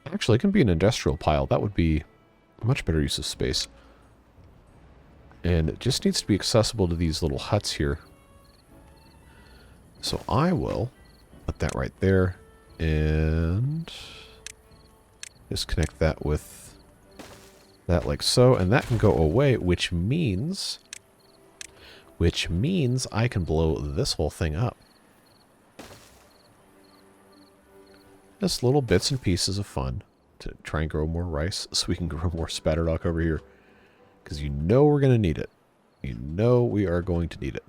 Actually, it can be an industrial pile. That would be a much better use of space. And it just needs to be accessible to these little huts here. So I will put that right there and just connect that with that like so, and that can go away, which means I can blow this whole thing up. Just little bits and pieces of fun to try and grow more rice so we can grow more spatterdock over here. Because you know we're going to need it. You know we are going to need it.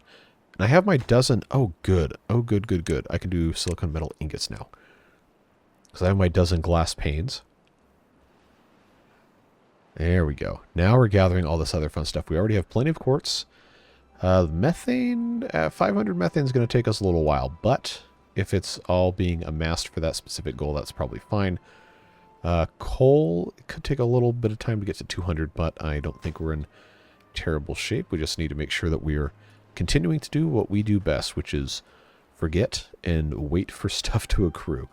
And I have my dozen. Oh, good. Oh, good, good, good. I can do silicon metal ingots now. Because I have my dozen glass panes. There we go. Now we're gathering all this other fun stuff. We already have plenty of quartz. Methane, 500 methane is going to take us a little while. But if it's all being amassed for that specific goal, that's probably fine. Coal, it could take a little bit of time to get to 200, but I don't think we're in terrible shape. We just need to make sure that we are continuing to do what we do best, which is forget and wait for stuff to accrue.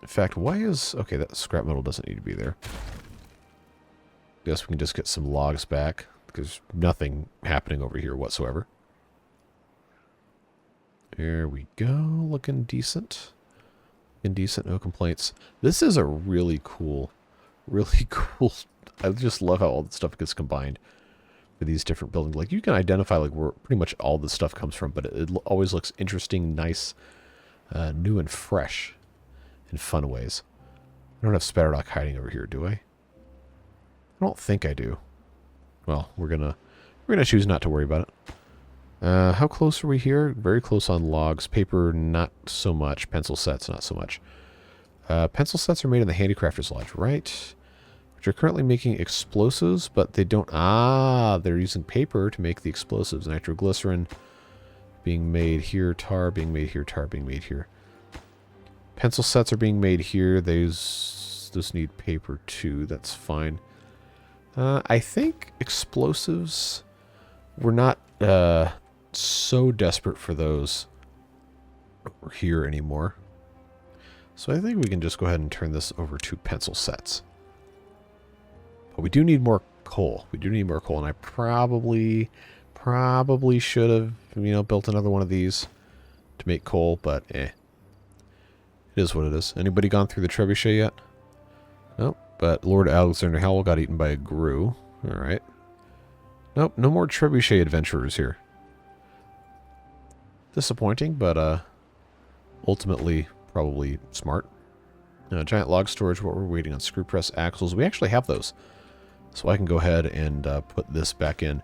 In fact, why is... Okay, that scrap metal doesn't need to be there. Guess we can just get some logs back, because nothing happening over here whatsoever. There we go, looking decent. Indecent, no complaints. This is a really cool, I just love how all the stuff gets combined for these different buildings. Like, you can identify like where pretty much all this stuff comes from, but it always looks interesting, nice, new and fresh in fun ways. I don't have spatterdock hiding over here, do I? I don't think I do. Well, we're gonna choose not to worry about it. How close are we here? Very close on logs. Paper, not so much. Pencil sets, not so much. Pencil sets are made in the Handicrafter's Lodge, right? Which are currently making explosives, but they don't... Ah, they're using paper to make the explosives. Nitroglycerin being made here. Tar being made here. Tar being made here. Pencil sets are being made here. Those need paper too. That's fine. I think explosives... We're not... so desperate for those over here anymore. So I think we can just go ahead and turn this over to pencil sets. But we do need more coal. We do need more coal, and I probably should have, built another one of these to make coal, but It is what it is. Anybody gone through the trebuchet yet? Nope, but Lord Alexander Howell got eaten by a grue. Alright. Nope, no more trebuchet adventurers here. Disappointing, but ultimately probably smart. Giant log storage, what we're waiting on. Screw press axles. We actually have those. So I can go ahead and put this back in.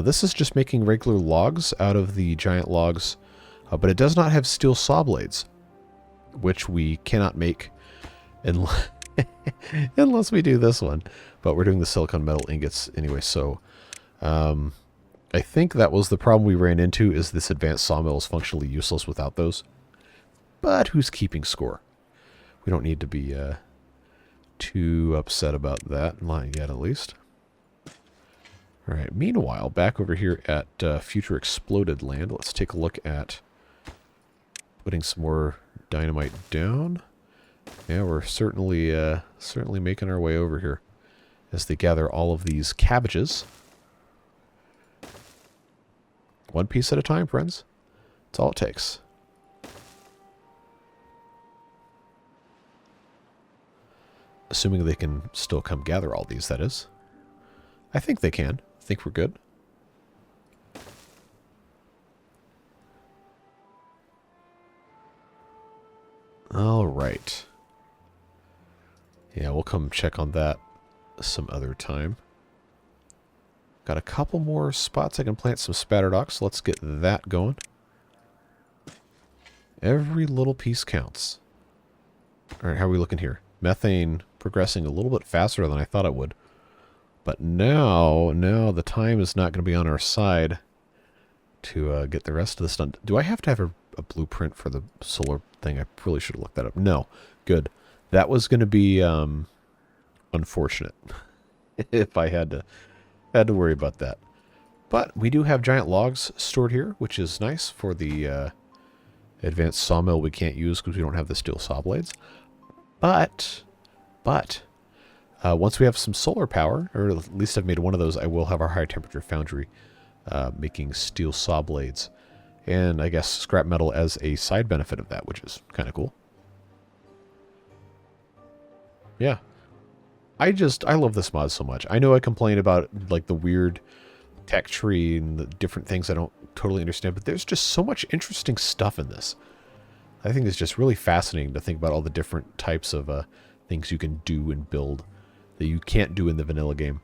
This is just making regular logs out of the giant logs, but it does not have steel saw blades, which we cannot make unless we do this one. But we're doing the silicon metal ingots anyway, so... I think that was the problem we ran into, is this advanced sawmill is functionally useless without those. But who's keeping score? We don't need to be too upset about that, not yet at least. Alright, meanwhile, back over here at Future Exploded Land, let's take a look at putting some more dynamite down. Yeah, we're certainly making our way over here as they gather all of these cabbages. One piece at a time, friends. That's all it takes. Assuming they can still come gather all these, that is. I think they can. I think we're good. All right. Yeah, we'll come check on that some other time. Got a couple more spots I can plant some spatterdock, so let's get that going. Every little piece counts. Alright, how are we looking here? Methane progressing a little bit faster than I thought it would. But now the time is not going to be on our side to get the rest of this done. Do I have to have a blueprint for the solar thing? I really should have looked that up. No. Good. That was going to be unfortunate if I had to worry about that. But we do have giant logs stored here, which is nice for the advanced sawmill we can't use because we don't have the steel saw blades. But once we have some solar power, or at least I've made one of those, I will have our high temperature foundry making steel saw blades. And I guess scrap metal as a side benefit of that, which is kind of cool. Yeah. I love this mod so much. I know I complain about like the weird tech tree and the different things I don't totally understand, but there's just so much interesting stuff in this. I think it's just really fascinating to think about all the different types of things you can do and build that you can't do in the vanilla game.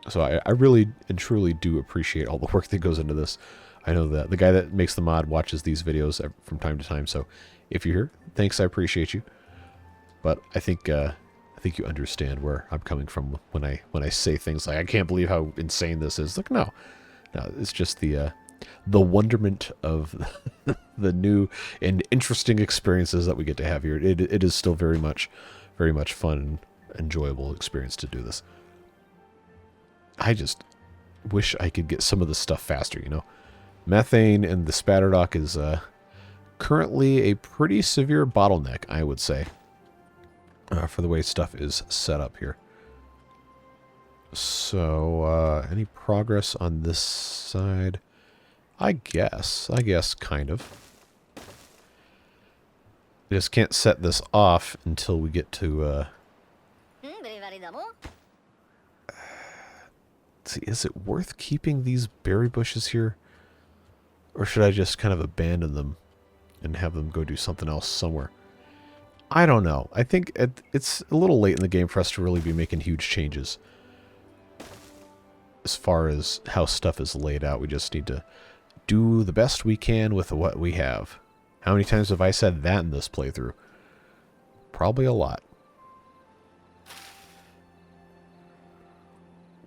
So I really and truly do appreciate all the work that goes into this. I know that the guy that makes the mod watches these videos from time to time, so if you're here, thanks, I appreciate you. But I think you understand where I'm coming from when I say things like, I can't believe how insane this is. Like, no, it's just the wonderment of the new and interesting experiences that we get to have here. It is still very much fun and enjoyable experience to do this. I just wish I could get some of this stuff faster, you know. Methane and the spatter dock is currently a pretty severe bottleneck, I would say, for the way stuff is set up here. So, any progress on this side? I guess, kind of. I just can't set this off until we get to, let's see, is it worth keeping these berry bushes here? Or should I just kind of abandon them and have them go do something else somewhere? I don't know. I think it's a little late in the game for us to really be making huge changes. As far as how stuff is laid out, we just need to do the best we can with what we have. How many times have I said that in this playthrough? Probably a lot.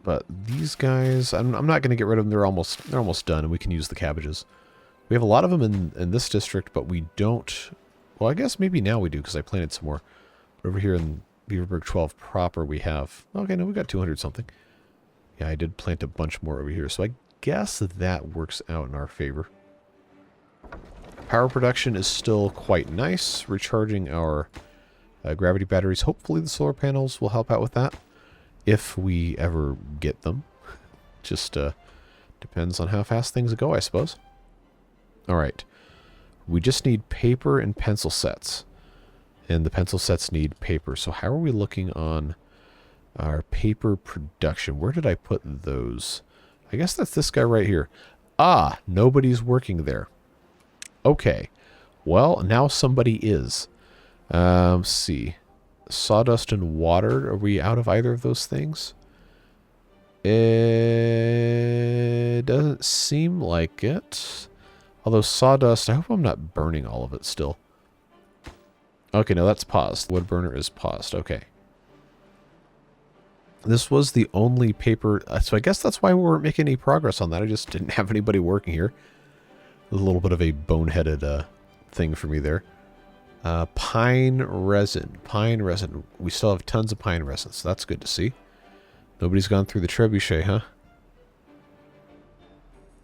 But these guys, I'm not going to get rid of them. They're almost done, and we can use the cabbages. We have a lot of them in this district, but we don't. Well, I guess maybe now we do because I planted some more. But over here in Beaverburg 12 proper, we have. Okay, no, we got 200 something. Yeah, I did plant a bunch more over here, so I guess that works out in our favor. Power production is still quite nice. Recharging our gravity batteries. Hopefully, the solar panels will help out with that. If we ever get them. Just depends on how fast things go, I suppose. Alright. We just need paper and pencil sets. And the pencil sets need paper. So how are we looking on our paper production? Where did I put those? I guess that's this guy right here. Ah, nobody's working there. Okay. Well, now somebody is. Let's see. Sawdust and water. Are we out of either of those things? It doesn't seem like it. Although sawdust, I hope I'm not burning all of it still. Okay, no, that's paused. Wood burner is paused. Okay. This was the only paper. So I guess that's why we weren't making any progress on that. I just didn't have anybody working here. A little bit of a boneheaded thing for me there. Pine resin. Pine resin. We still have tons of pine resin, so that's good to see. Nobody's gone through the trebuchet, huh?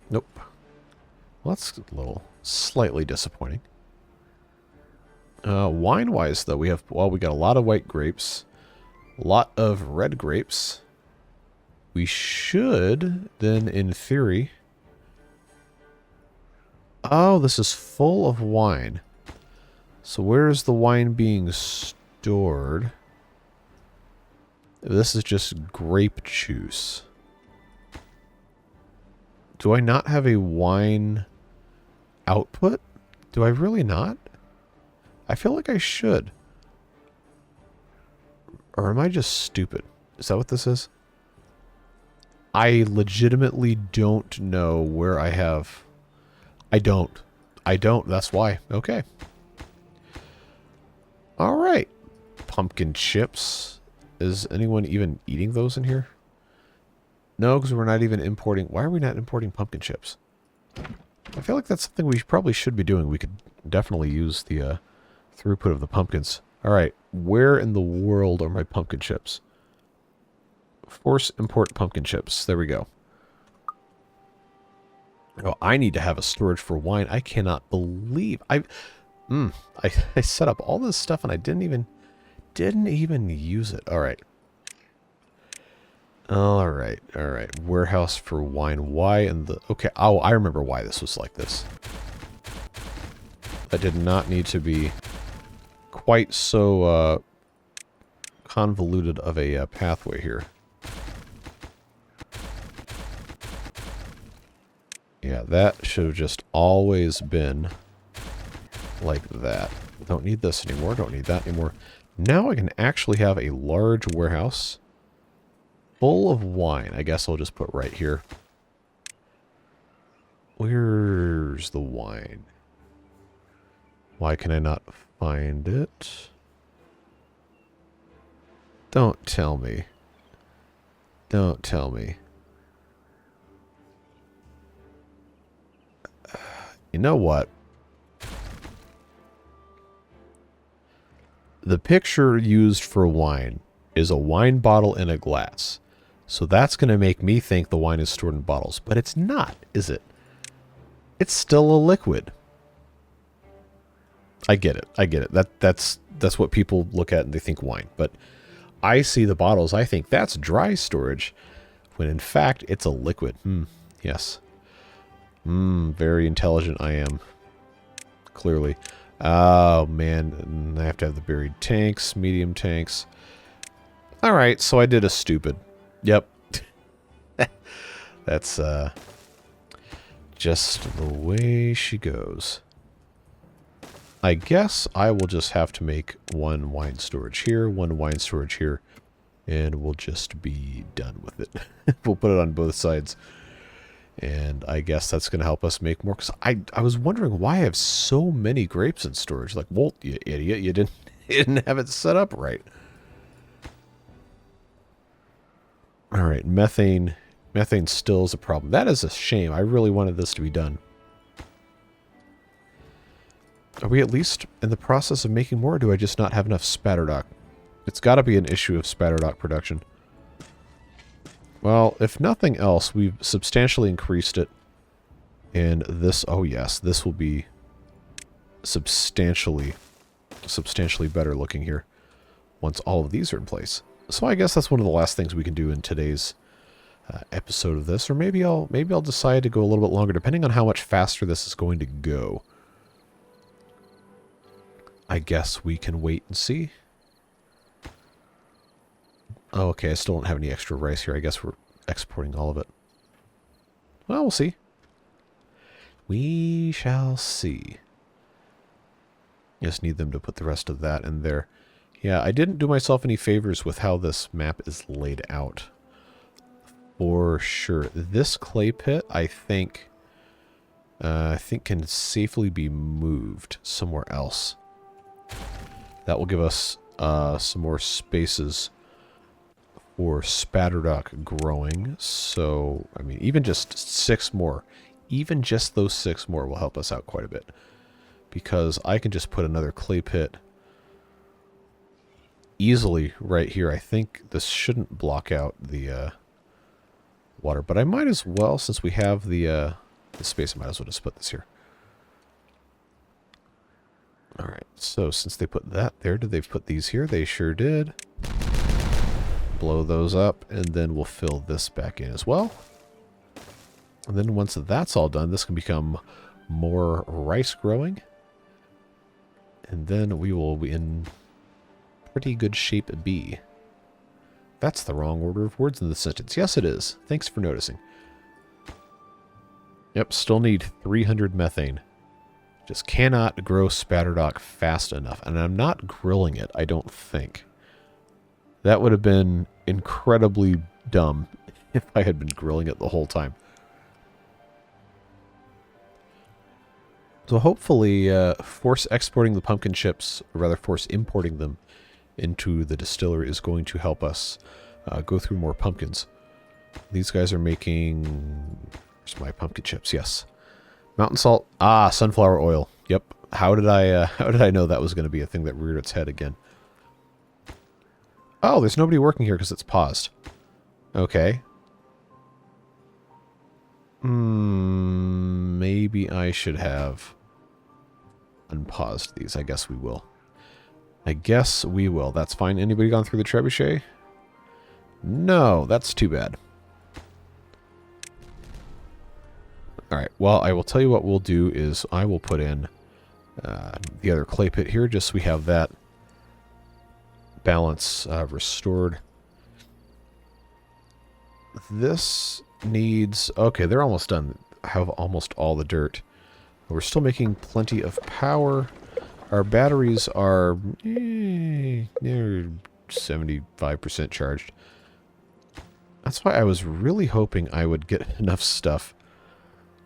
Nope. Well, that's a little slightly disappointing. Wine-wise, though, we have, well, we got a lot of white grapes. A lot of red grapes. We should, then, in theory... Oh, this is full of wine. So where is the wine being stored? This is just grape juice. Do I not have a wine output? Do I really not? I feel like I should. Or am I just stupid? Is that what this is? I legitimately don't know where I have... I don't. That's why. Okay. Alright. Pumpkin chips. Is anyone even eating those in here? No, because we're not even importing... Why are we not importing pumpkin chips? I feel like that's something we probably should be doing. We could definitely use the throughput of the pumpkins. Alright. Where in the world are my pumpkin chips? force import pumpkin chips. There we go. Oh, I need to have a storage for wine. I cannot believe I set up all this stuff and I didn't even use it. All right. All right. Warehouse for wine. Why in the... Okay. Oh, I remember why this was like this. That did not need to be quite so convoluted of a pathway here. Yeah, that should have just always been like that. Don't need this anymore. Don't need that anymore. Now I can actually have a large warehouse full of wine. I guess I'll just put right here. Where's the wine? Why can I not find it? Don't tell me. Don't tell me. You know what? The picture used for wine is a wine bottle in a glass. So that's going to make me think the wine is stored in bottles. But it's not, is it? It's still a liquid. I get it. I get it. That's what people look at and they think wine. But I see the bottles. I think that's dry storage. When in fact, it's a liquid. Yes. Very intelligent I am. Clearly. Oh, man. I have to have the buried tanks, medium tanks. Alright, so I did a stupid. Yep. That's, just the way she goes. I guess I will just have to make one wine storage here, one wine storage here, and we'll just be done with it. We'll put it on both sides. And I guess that's going to help us make more. Because I was wondering why I have so many grapes in storage. Like, Walt, you idiot, you didn't have it set up right. All right, methane. Methane still is a problem. That is a shame. I really wanted this to be done. Are we at least in the process of making more, or do I just not have enough spatterdock? It's got to be an issue of spatterdock production. Well, if nothing else, we've substantially increased it. And this, oh yes, this will be substantially better looking here once all of these are in place. So I guess that's one of the last things we can do in today's episode of this. Or maybe I'll decide to go a little bit longer, depending on how much faster this is going to go. I guess we can wait and see. Oh, okay, I still don't have any extra rice here. I guess we're exporting all of it. Well, we'll see. We shall see. Just need them to put the rest of that in there. Yeah, I didn't do myself any favors with how this map is laid out. For sure. This clay pit, I think can safely be moved somewhere else. That will give us some more spaces for spatterdock growing. So, I mean, even just 6 more, even just those 6 more will help us out quite a bit. Because I can just put another clay pit easily right here. I think this shouldn't block out the water, but I might as well, since we have the space, I might as well just put this here. Alright, so since they put that there, did they put these here? They sure did. Blow those up, and then we'll fill this back in as well. And then once that's all done, this can become more rice growing. And then we will be in pretty good shape B. That's the wrong order of words in the sentence. Yes, it is. Thanks for noticing. Yep, still need 300 methane. Just cannot grow spatterdock fast enough. And I'm not grilling it, I don't think. That would have been incredibly dumb if I had been grilling it the whole time. So hopefully force exporting the pumpkin chips, or rather force importing them into the distillery is going to help us go through more pumpkins. These guys are making... Where's my pumpkin chips? Yes. Mountain salt. Ah, sunflower oil. Yep. How did I know that was going to be a thing that reared its head again? Oh, there's nobody working here because it's paused. Okay. Maybe I should have unpaused these. I guess we will. I guess we will. That's fine. Anybody gone through the trebuchet? No, that's too bad. Alright, well, I will tell you what we'll do is I will put in the other clay pit here, just so we have that balance restored. This needs... Okay, they're almost done. Have almost all the dirt. We're still making plenty of power. Our batteries are... they're 75% charged. That's why I was really hoping I would get enough stuff.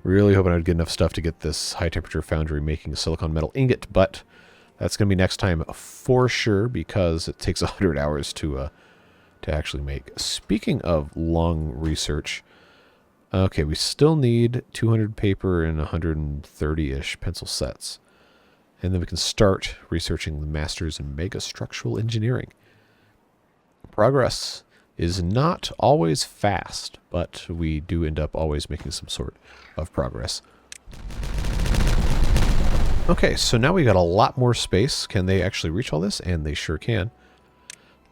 Really hoping I would get enough stuff to get this high-temperature foundry making a silicon metal ingot, but that's going to be next time for sure, because it takes 100 hours to actually make. Speaking of long research, okay, we still need 200 paper and 130-ish pencil sets. And then we can start researching the masters in megastructural engineering. Progress is not always fast, but we do end up always making some sort of progress. Okay, so now we got a lot more space. Can they actually reach all this? And they sure can.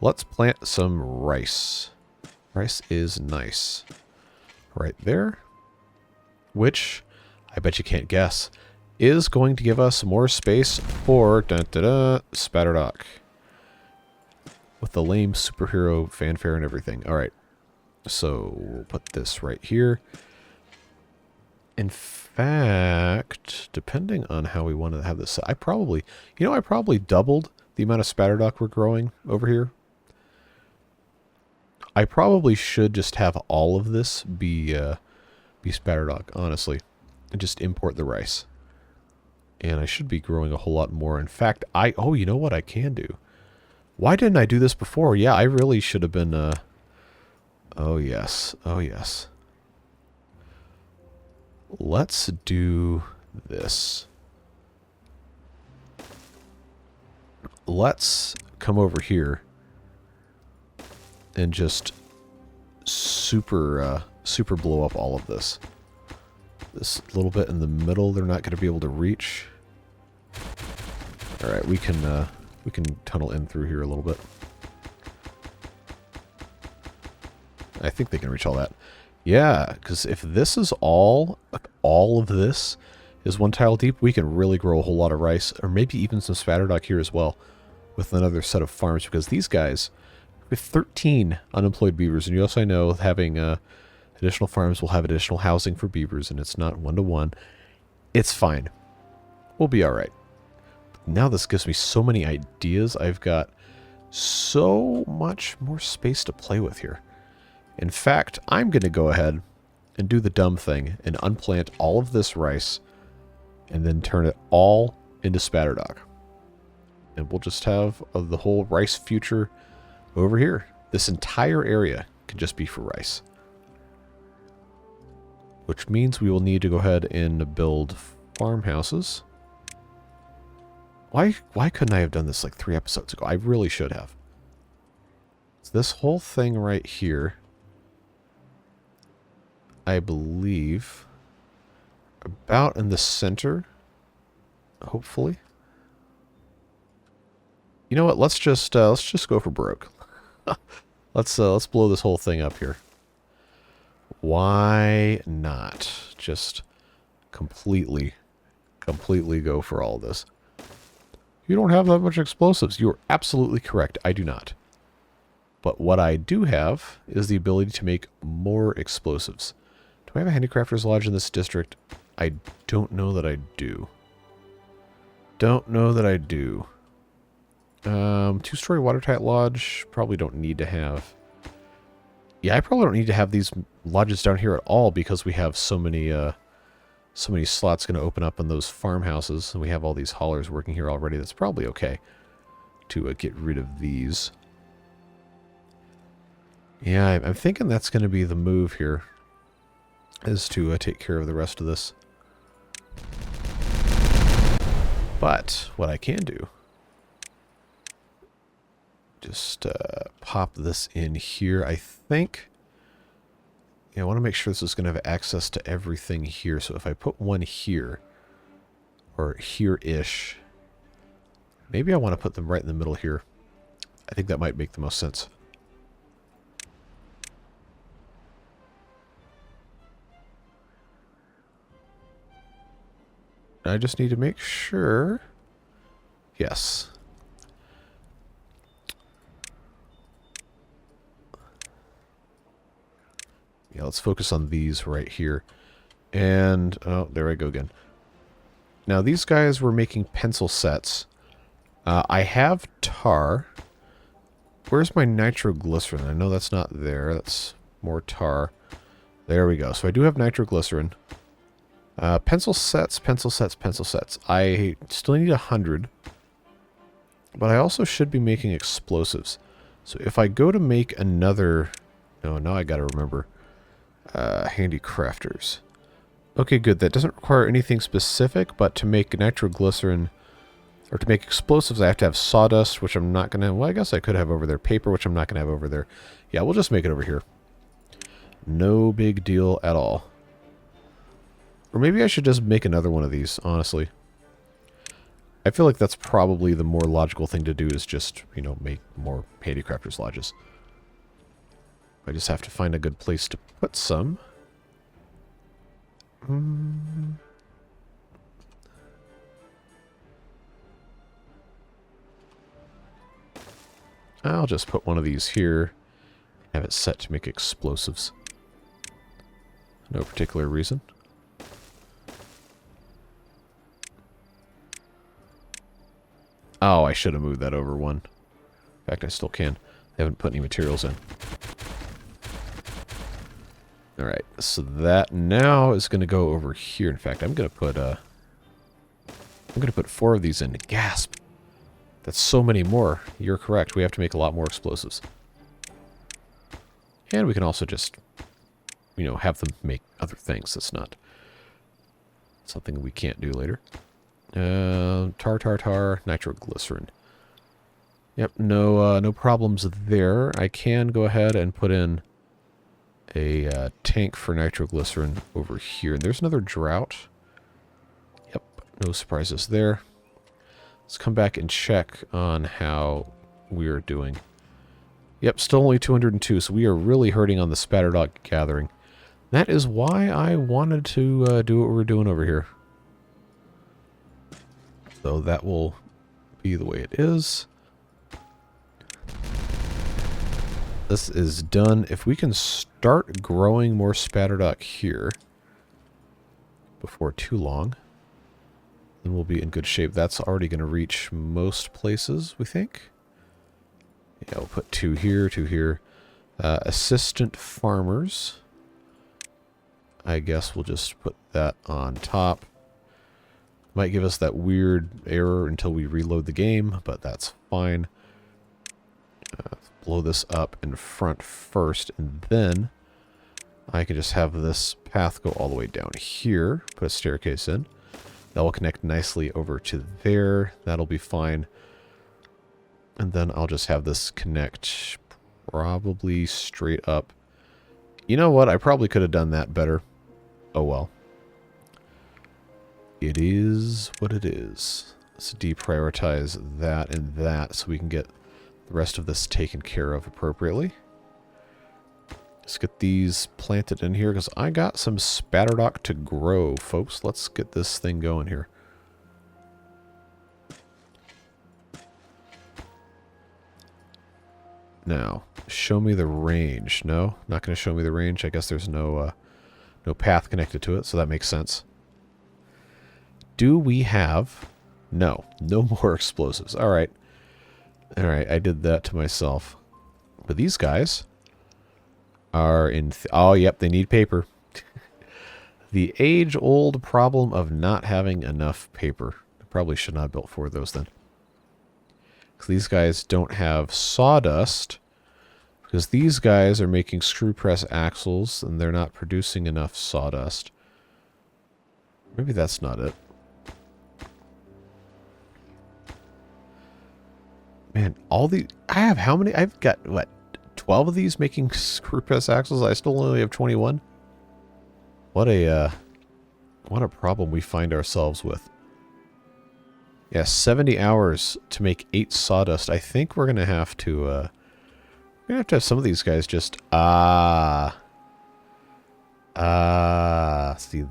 Let's plant some rice. Rice is nice. Right there. Which, I bet you can't guess, is going to give us more space for Spatterdock. With the lame superhero fanfare and everything. Alright. So we'll put this right here. In fact, depending on how we want to have this, I probably doubled the amount of Spatterdock we're growing over here. I probably should just have all of this be Spatterdock, honestly. And just import the rice. And I should be growing a whole lot more. In fact, oh, you know what I can do? Why didn't I do this before? Yeah, I really should have been, oh, yes. Oh, yes. Let's do this. Let's come over here and just super blow up all of this. This little bit in the middle, they're not going to be able to reach. All right, we can tunnel in through here a little bit. I think they can reach all that. Yeah, because if this is all of this is one tile deep, we can really grow a whole lot of rice, or maybe even some Spatterdock here as well, with another set of farms, because these guys, with 13 unemployed beavers, and you also know having additional farms will have additional housing for beavers, and it's not one-to-one. It's fine. We'll be alright. Now this gives me so many ideas. I've got so much more space to play with here. In fact, I'm going to go ahead and do the dumb thing and unplant all of this rice and then turn it all into Spatterdock. And we'll just have the whole rice future over here. This entire area can just be for rice. Which means we will need to go ahead and build farmhouses. Why couldn't I have done this like 3 episodes ago? I really should have. So this whole thing right here, I believe, about in the center, hopefully. You know what? Let's just go for Broek. Let's blow this whole thing up here. Why not? Just completely go for all this. You don't have that much explosives. You are absolutely correct. I do not. But what I do have is the ability to make more explosives. Do I have a handicrafter's lodge in this district? I don't know that I do. Don't know that I do. 2-story watertight lodge, probably don't need to have. Yeah, I probably don't need to have these lodges down here at all because we have so many slots going to open up on those farmhouses, and we have all these haulers working here already. That's probably okay to get rid of these. Yeah, I'm thinking that's going to be the move here, is to take care of the rest of this. But what I can do, just pop this in here. I think Yeah, I want to make sure this is going to have access to everything here. So if I put one here, or here-ish, maybe I want to put them right in the middle here. I think that might make the most sense. I just need to make sure. Yes. Yeah, let's focus on these right here. And, oh, there I go again. Now, these guys were making pencil sets. I have tar. Where's my nitroglycerin? I know that's not there. That's more tar. There we go. So I do have nitroglycerin. Pencil sets, pencil sets, pencil sets. I still need 100. But I also should be making explosives. So if I go to make another... No, now I gotta remember. Handicrafters. Okay, good. That doesn't require anything specific, but to make nitroglycerin, or to make explosives, I have to have sawdust, which I'm not going to... Well, I guess I could have over there. Paper, which I'm not going to have over there. Yeah, we'll just make it over here. No big deal at all. Or maybe I should just make another one of these, honestly. I feel like that's probably the more logical thing to do is just, you know, make more handicrafters lodges. I just have to find a good place to put some. I'll just put one of these here. Have it set to make explosives. No particular reason. Oh, I should have moved that over one. In fact, I still can. I haven't put any materials in. Alright, so that now is going to go over here. In fact, I'm going to put 4 of these in. Gasp! That's so many more. You're correct. We have to make a lot more explosives. And we can also just, you know, have them make other things. That's not something we can't do later. Tar, nitroglycerin. Yep, no problems there. I can go ahead and put in a tank for nitroglycerin over here. And there's another drought. Yep, no surprises there. Let's come back and check on how we're doing. Yep, still only 202, so we are really hurting on the Spatterdog gathering. That is why I wanted to do what we're doing over here. So that will be the way it is. This is done. If we can start growing more Spatterdog here before too long, then we'll be in good shape. That's already going to reach most places, we think. Yeah, we'll put 2 here, 2 here. Assistant farmers. I guess we'll just put that on top. Might give us that weird error until we reload the game, but that's fine. Blow this up in front first, and then I can just have this path go all the way down here. Put a staircase in. That will connect nicely over to there. That'll be fine. And then I'll just have this connect probably straight up. You know what? I probably could have done that better. Oh well. It is what it is. Let's deprioritize that and that so we can get the rest of this taken care of appropriately. Let's get these planted in here because I got some Spatterdog to grow, folks. Let's get this thing going here. Now, show me the range. No, not going to show me the range. I guess there's no path connected to it, so that makes sense. Do we have... No more explosives. All right. All right, I did that to myself. But these guys are in... oh, yep, they need paper. The age-old problem of not having enough paper. I probably should not have built 4 of those then. Because these guys don't have sawdust. Because these guys are making screw press axles, and they're not producing enough sawdust. Maybe that's not it. Man, all the... I have how many? I've got, what, 12 of these making screw press axles. I still only have 21. What a problem we find ourselves with. Yeah, 70 hours to make 8 sawdust. I think we're gonna have to have some of these guys just see,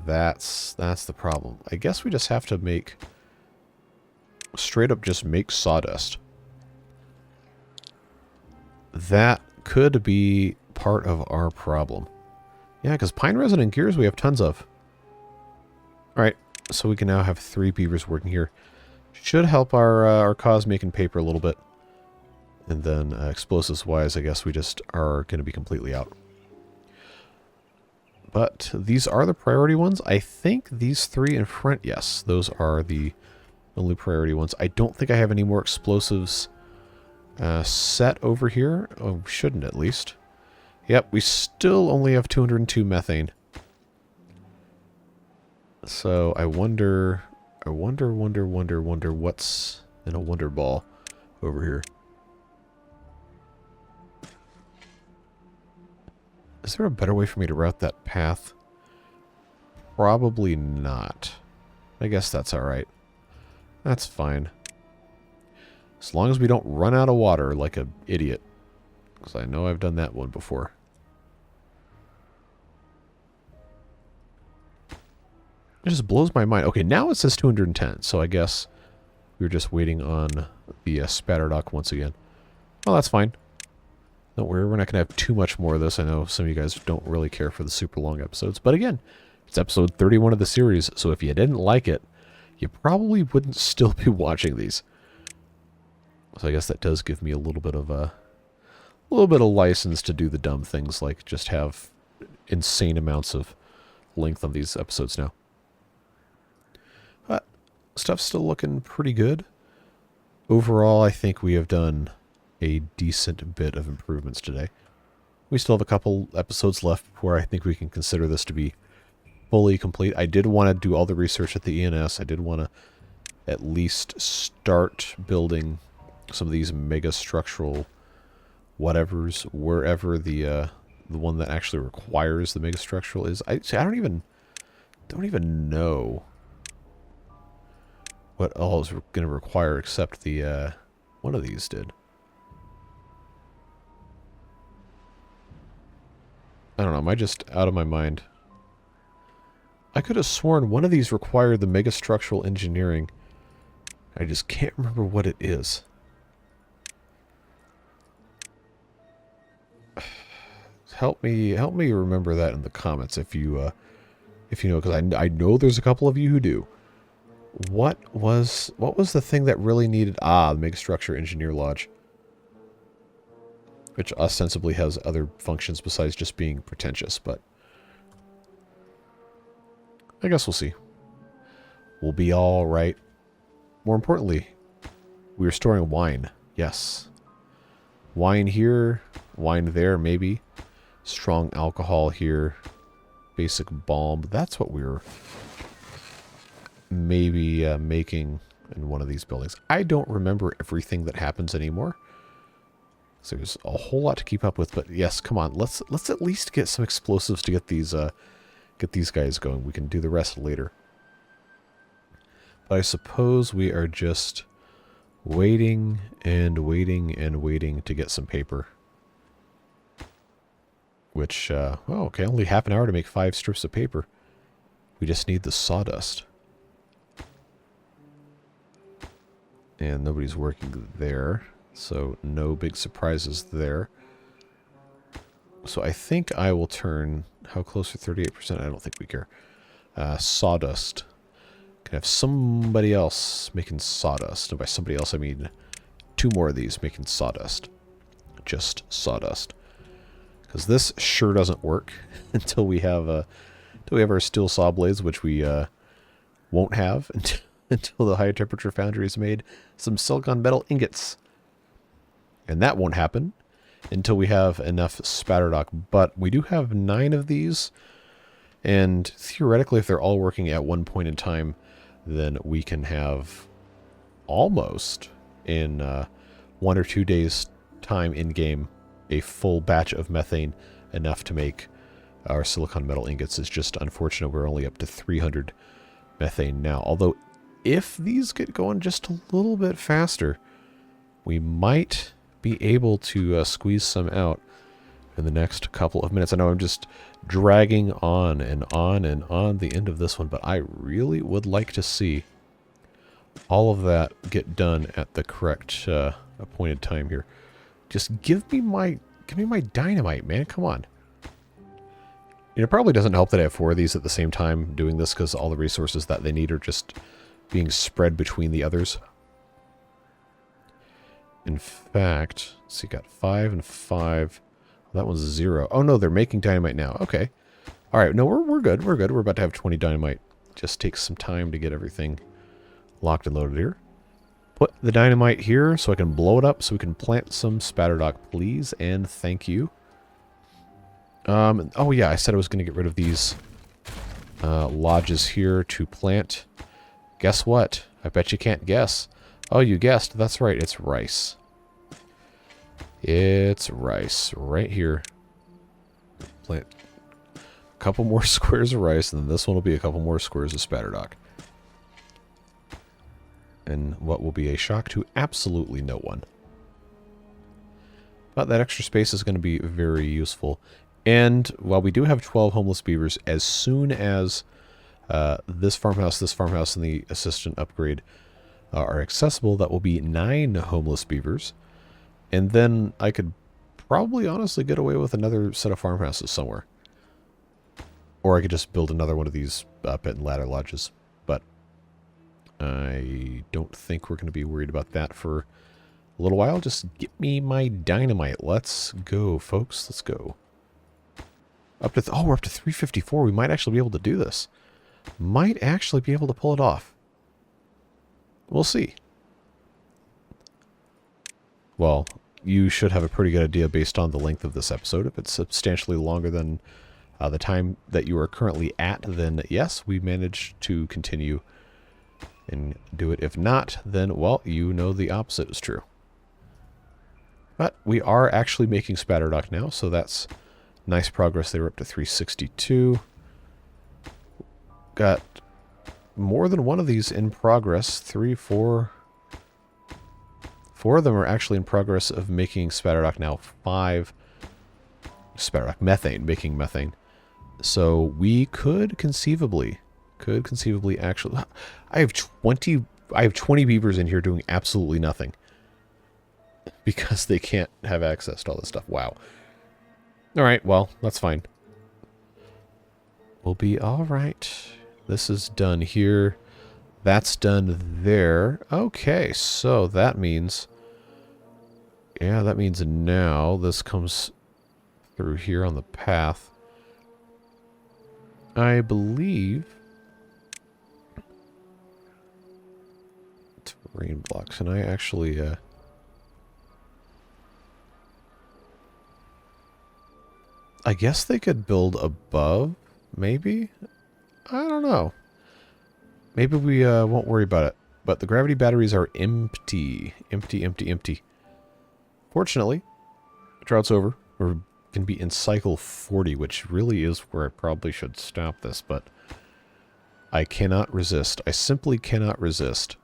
that's the problem. I guess we just have to make straight up just make sawdust. That could be part of our problem. Yeah, because pine resin and gears we have tons of. Alright, so we can now have 3 beavers working here. Should help our cause making paper a little bit. And then explosives-wise, I guess we just are going to be completely out. But these are the priority ones. I think these 3 in front, yes, those are the only priority ones. I don't think I have any more explosives set over here. Oh, we shouldn't at least. Yep, we still only have 202 methane. So I wonder what's in a wonder ball over here. Is there a better way for me to route that path? Probably not. I guess that's alright. That's fine. As long as we don't run out of water like an idiot. Because I know I've done that one before. It just blows my mind. Okay, now it says 210, so I guess we were just waiting on the spatterdock once again. Well, that's fine. Don't worry, we're not going to have too much more of this. I know some of you guys don't really care for the super long episodes. But again, it's episode 31 of the series, so if you didn't like it, you probably wouldn't still be watching these. So I guess that does give me a little bit of license to do the dumb things, like just have insane amounts of length on these episodes now. But stuff's still looking pretty good. Overall, I think we have done a decent bit of improvements today. We still have a couple episodes left before I think we can consider this to be fully complete. I did want to do all the research at the ENS. I did want to at least start building some of these mega structural whatevers wherever the one that actually requires the mega structural is. I don't even know what all is going to require except the one of these did. I don't know, am I just out of my mind? I could have sworn one of these required the mega structural engineering. I just can't remember what it is. Help me remember that in the comments if you know, because I know there's a couple of you who do. What was the thing that really needed the mega structure engineer lodge? Which ostensibly has other functions besides just being pretentious, but I guess we'll see. We'll be all right. More importantly, we are storing wine. Yes. Wine here, wine there, maybe. Strong alcohol here. Basic balm. That's what we were maybe making in one of these buildings. I don't remember everything that happens anymore. So there's a whole lot to keep up with, but yes, come on, let's at least get some explosives to get these guys going. We can do the rest later. But I suppose we are just waiting and waiting and waiting to get some paper. Which, oh, okay, only half an hour to make 5 strips of paper. We just need the sawdust. And nobody's working there. So no big surprises there. So I think I will turn, how close to 38%? I don't think we care. Sawdust. Can have somebody else making sawdust. And by somebody else I mean 2 more of these making sawdust. Just sawdust. Because this sure doesn't work until we have our steel saw blades, which we won't have until the high temperature foundry has made some silicon metal ingots. And that won't happen until we have enough spatterdock. But we do have 9 of these. And theoretically, if they're all working at one point in time, then we can have almost in 1 or 2 days' time in-game a full batch of methane enough to make our silicon metal ingots. Is just unfortunate we're only up to 300 methane now. Although, if these get going just a little bit faster, we might be able to squeeze some out in the next couple of minutes. I know I'm just dragging on and on and on the end of this one, but I really would like to see all of that get done at the correct appointed time here. Just give me my dynamite, man. Come on. You know, it probably doesn't help that I have 4 of these at the same time doing this, because all the resources that they need are just being spread between the others. In fact, let's see, got 5 and 5. That one's 0. Oh no, they're making dynamite now. Okay. All right, no, we're good. We're good. We're about to have 20 dynamite. Just takes some time to get everything locked and loaded here. Put the dynamite here so I can blow it up so we can plant some spatterdock, please, and thank you. Oh yeah, I said I was going to get rid of these lodges here to plant. Guess what? I bet you can't guess. Oh, you guessed. That's right. It's rice. It's rice right here. Plant a couple more squares of rice, and then this one will be a couple more squares of spatterdock. And what will be a shock to absolutely no one. But that extra space is going to be very useful. And while we do have 12 homeless beavers, as soon as this farmhouse, and the assistant upgrade are accessible, that will be 9 homeless beavers. And then I could probably honestly get away with another set of farmhouses somewhere. Or I could just build another one of these pit and ladder lodges. But I don't think we're going to be worried about that for a little while. Just get me my dynamite. Let's go, folks. Let's go. Up to we're up to 354. We might actually be able to do this. Might actually be able to pull it off. We'll see. Well, you should have a pretty good idea based on the length of this episode. If it's substantially longer than the time that you are currently at, then yes, we managed to continue and do it. If not, then, well, you know the opposite is true. But we are actually making spatterdock now, so that's nice progress. They were up to 362. Got more than one of these in progress. 3, 4... 4 of them are actually in progress of making spatterdock now. 5 spatterdock methane, making methane. So we could conceivably actually. I have 20 beavers in here doing absolutely nothing because they can't have access to all this stuff. Wow. All right, well, that's fine. We'll be all right. This is done here. That's done there. Okay, so that means... yeah, that means now this comes through here on the path. I believe... terrain blocks, and I actually... I guess they could build above, maybe? I don't know. Maybe we won't worry about it. But the gravity batteries are empty. Empty. Fortunately, drought's over. We're going to be in cycle 40, which really is where I probably should stop this, but I cannot resist. I simply cannot resist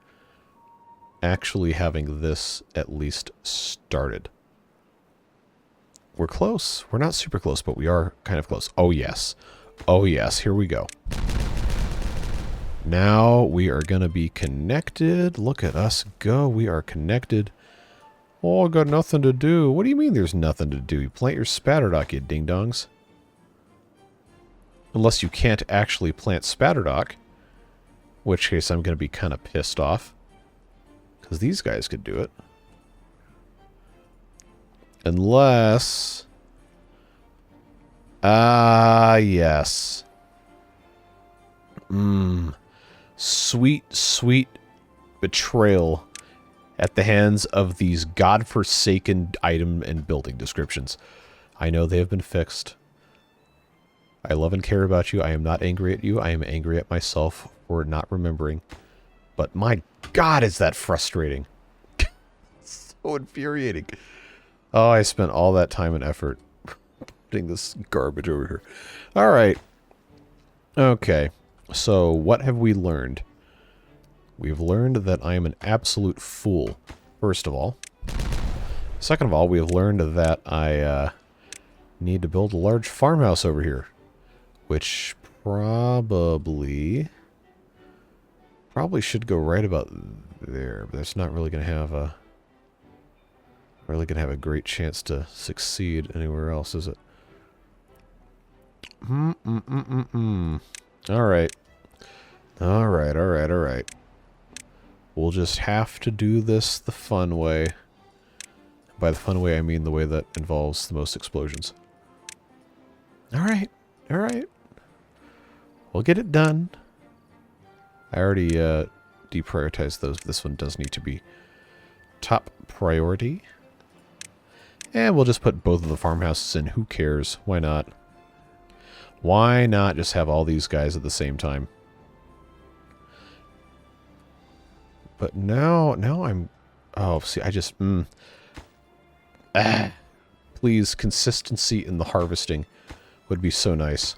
actually having this at least started. We're close. We're not super close, but we are kind of close. Oh, yes. Oh, yes. Here we go. Now we are going to be connected. Look at us go. We are connected. Oh, I got nothing to do. What do you mean there's nothing to do? You plant your spatterdock, you ding-dongs. Unless you can't actually plant spatterdock. In which case I'm going to be kind of pissed off. Because these guys could do it. Unless... yes. Sweet, sweet betrayal at the hands of these godforsaken item and building descriptions. I know they have been fixed. I love and care about you. I am not angry at you. I am angry at myself for not remembering. But my God, is that frustrating. So infuriating. Oh, I spent all that time and effort putting this garbage over here. All right. Okay. So what have we learned? We've learned that I am an absolute fool, first of all. Second of all, we have learned that I need to build a large farmhouse over here. Which probably should go right about there. But that's not really going to have a... great chance to succeed anywhere else, is it? Alright. Alright. We'll just have to do this the fun way. By the fun way, I mean the way that involves the most explosions. Alright. We'll get it done. I already deprioritized those. This one does need to be top priority. And we'll just put both of the farmhouses in. Who cares? Why not? Why not just have all these guys at the same time? But now I'm... Oh, see, I just... Please, consistency in the harvesting would be so nice.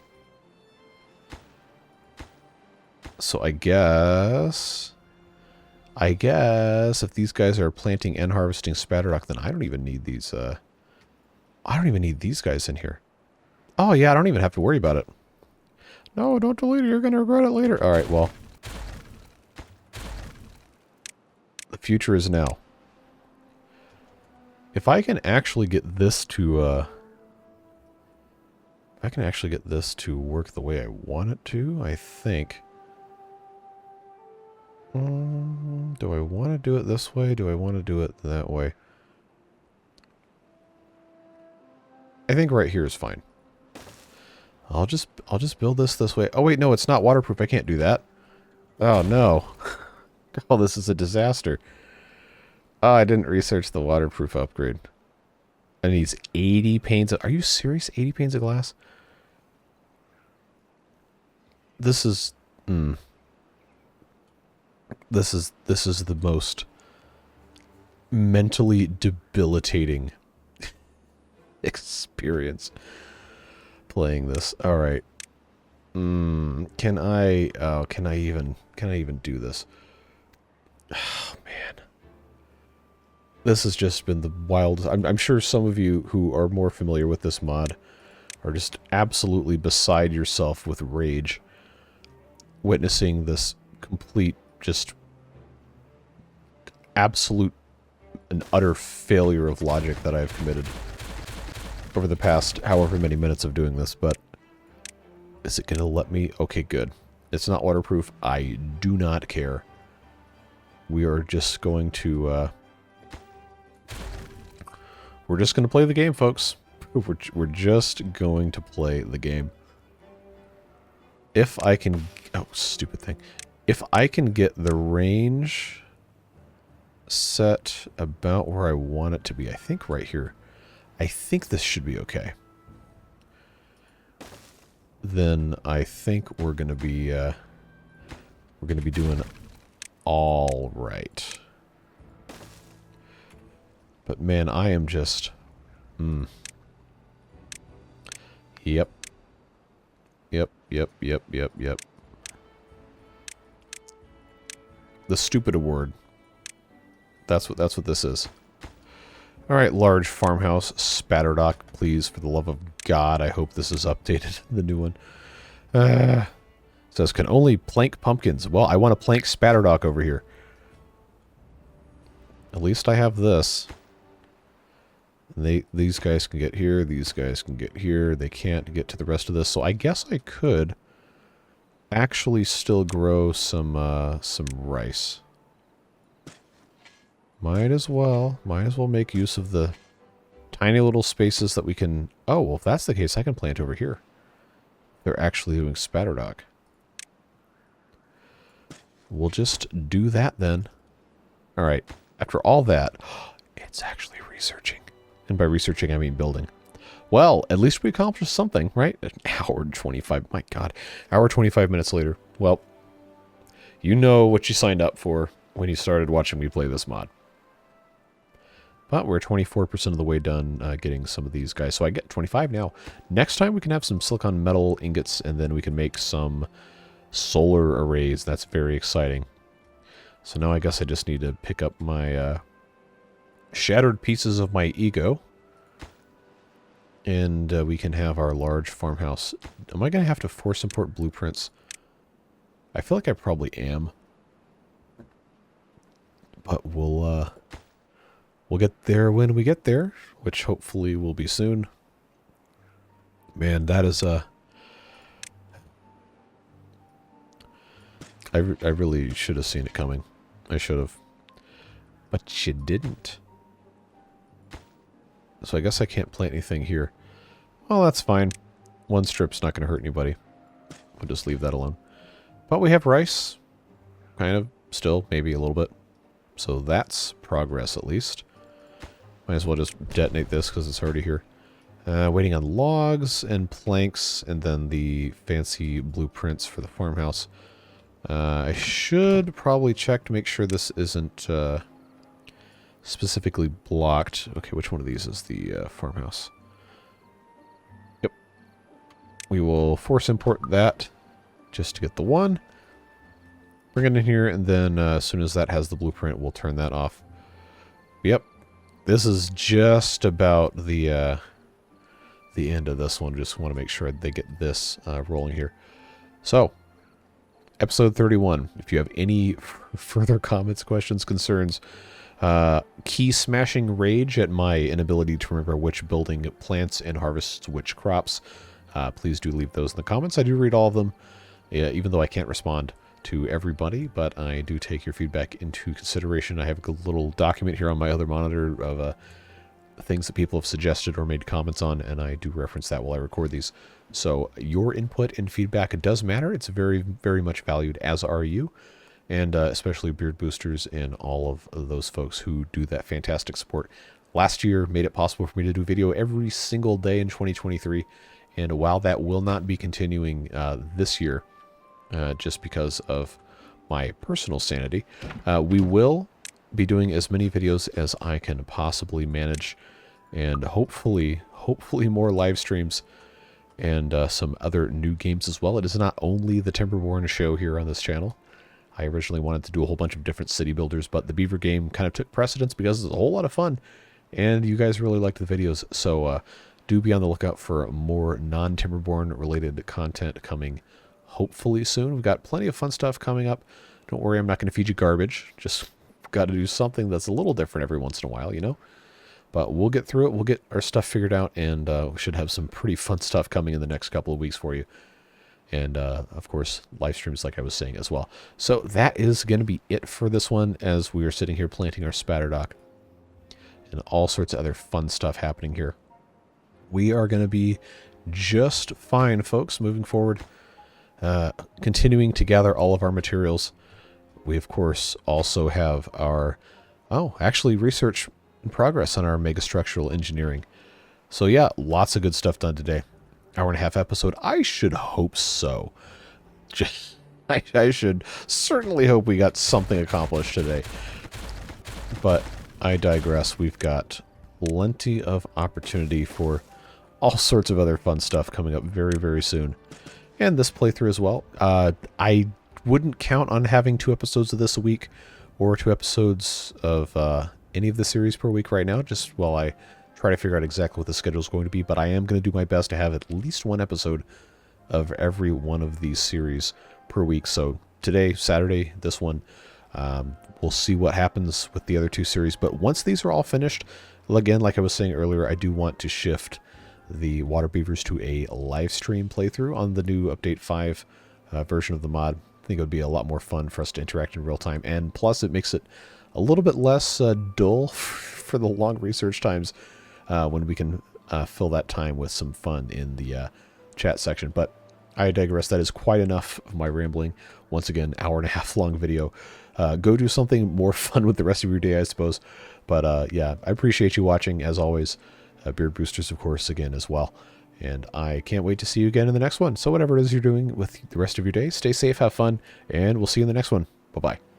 So I guess if these guys are planting and harvesting spatterdock, then I don't even need these, I don't even need these guys in here. Oh yeah, I don't even have to worry about it. No, don't delete it, you're gonna regret it later. Alright, well. The future is now. If I can actually get this to, work the way I want it to, I think... do I want to do it this way? Do I want to do it that way? I think right here is fine. I'll just build this way. Oh wait, no, it's not waterproof. I can't do that. Oh no. Oh, this is a disaster. Oh, I didn't research the waterproof upgrade. It needs 80 panes of... Are you serious? 80 panes of glass? This is... This is the most mentally debilitating experience playing this. All right. Can I even do this? Oh, man. This has just been the wildest. I'm sure some of you who are more familiar with this mod are just absolutely beside yourself with rage witnessing this complete, just absolute and utter failure of logic that I've committed over the past however many minutes of doing this. But is it going to let me? Okay, good. It's not waterproof. I do not care. We are just going to... we're just going to play the game, folks. We're just going to play the game. If I can... Oh, stupid thing. If I can get the range set about where I want it to be, I think right here. I think this should be okay. Then I think we're going to be doing all right. But man, I am just... Yep. The stupid award. That's what this is. Alright, large farmhouse, spatterdock, please, for the love of God. I hope this is updated, the new one. Says, can only plank pumpkins. Well, I want to plank spatterdock over here. At least I have this. These guys can get here, these guys can get here. They can't get to the rest of this. So I guess I could actually still grow some rice. Might as well make use of the tiny little spaces that we can... Oh, well, if that's the case, I can plant over here. They're actually doing spatterdock. We'll just do that then. All right. After all that, it's actually researching. And by researching, I mean building. Well, at least we accomplished something, right? An hour and 25... My God. Hour 25 minutes later. Well, you know what you signed up for when you started watching me play this mod. But we're 24% of the way done getting some of these guys. So I get 25 now. Next time we can have some silicon metal ingots, and then we can make some solar arrays. That's very exciting. So now I guess I just need to pick up my shattered pieces of my ego. And we can have our large farmhouse. Am I going to have to force import blueprints? I feel like I probably am. But we'll get there when we get there, which hopefully will be soon. Man, that is I really should have seen it coming. I should have. But you didn't. So I guess I can't plant anything here. Well, that's fine. One strip's not going to hurt anybody. We'll just leave that alone. But we have rice. Kind of. Still, maybe a little bit. So that's progress, at least. Might as well just detonate this because it's already here. Waiting on logs and planks, and then the fancy blueprints for the farmhouse. I should probably check to make sure this isn't specifically blocked. Okay, which one of these is the farmhouse? Yep. We will force import that just to get the one. Bring it in here, and then as soon as that has the blueprint, we'll turn that off. Yep. This is just about the end of this one. Just want to make sure they get this rolling here. So, episode 31. If you have any further comments, questions, concerns, key smashing rage at my inability to remember which building plants and harvests which crops, please do leave those in the comments. I do read all of them, even though I can't respond to everybody, but I do take your feedback into consideration. I have a little document here on my other monitor of things that people have suggested or made comments on, and I do reference that while I record these. So your input and feedback, it does matter. It's very, very much valued, as are you, and especially Beard Boosters and all of those folks who do that fantastic support. Last year made it possible for me to do video every single day in 2023, and while that will not be continuing this year, just because of my personal sanity, we will be doing as many videos as I can possibly manage, and hopefully more live streams and some other new games as well. It is not only the Timberborn show here on this channel. I originally wanted to do a whole bunch of different city builders, but the Beaver game kind of took precedence because it's a whole lot of fun, and you guys really liked the videos. So do be on the lookout for more non-Timberborn related content coming hopefully soon. We've got plenty of fun stuff coming up. Don't worry, I'm not going to feed you garbage. Just got to do something that's a little different every once in a while, you know? But we'll get through it. We'll get our stuff figured out, and we should have some pretty fun stuff coming in the next couple of weeks for you. And, of course, live streams like I was saying as well. So that is going to be it for this one, as we are sitting here planting our spatterdock and all sorts of other fun stuff happening here. We are going to be just fine, folks, moving forward. Continuing to gather all of our materials. We, of course, also have our, research in progress on our megastructural engineering. So yeah, lots of good stuff done today. Hour-and-a-half episode. I should hope so. I should certainly hope we got something accomplished today. But I digress. We've got plenty of opportunity for all sorts of other fun stuff coming up very, very soon. And this playthrough as well. I wouldn't count on having 2 episodes of this a week or 2 episodes of any of the series per week right now, just while I try to figure out exactly what the schedule is going to be. But I am going to do my best to have at least 1 episode of every one of these series per week. So today, Saturday, this one, we'll see what happens with the other 2 series. But once these are all finished, again, like I was saying earlier, I do want to shift the Waterbeavers to a live stream playthrough on the new Update 5 version of the mod. I think it would be a lot more fun for us to interact in real time, and plus it makes it a little bit less dull for the long research times when we can fill that time with some fun in the chat section. But I digress. That is quite enough of my rambling. Once again, hour-and-a-half long video. Go do something more fun with the rest of your day, I suppose. But yeah, I appreciate you watching, as always. Beard Boosters, of course, again as well. And I can't wait to see you again in the next one. So whatever it is you're doing with the rest of your day, stay safe, have fun, and we'll see you in the next one. Bye-bye.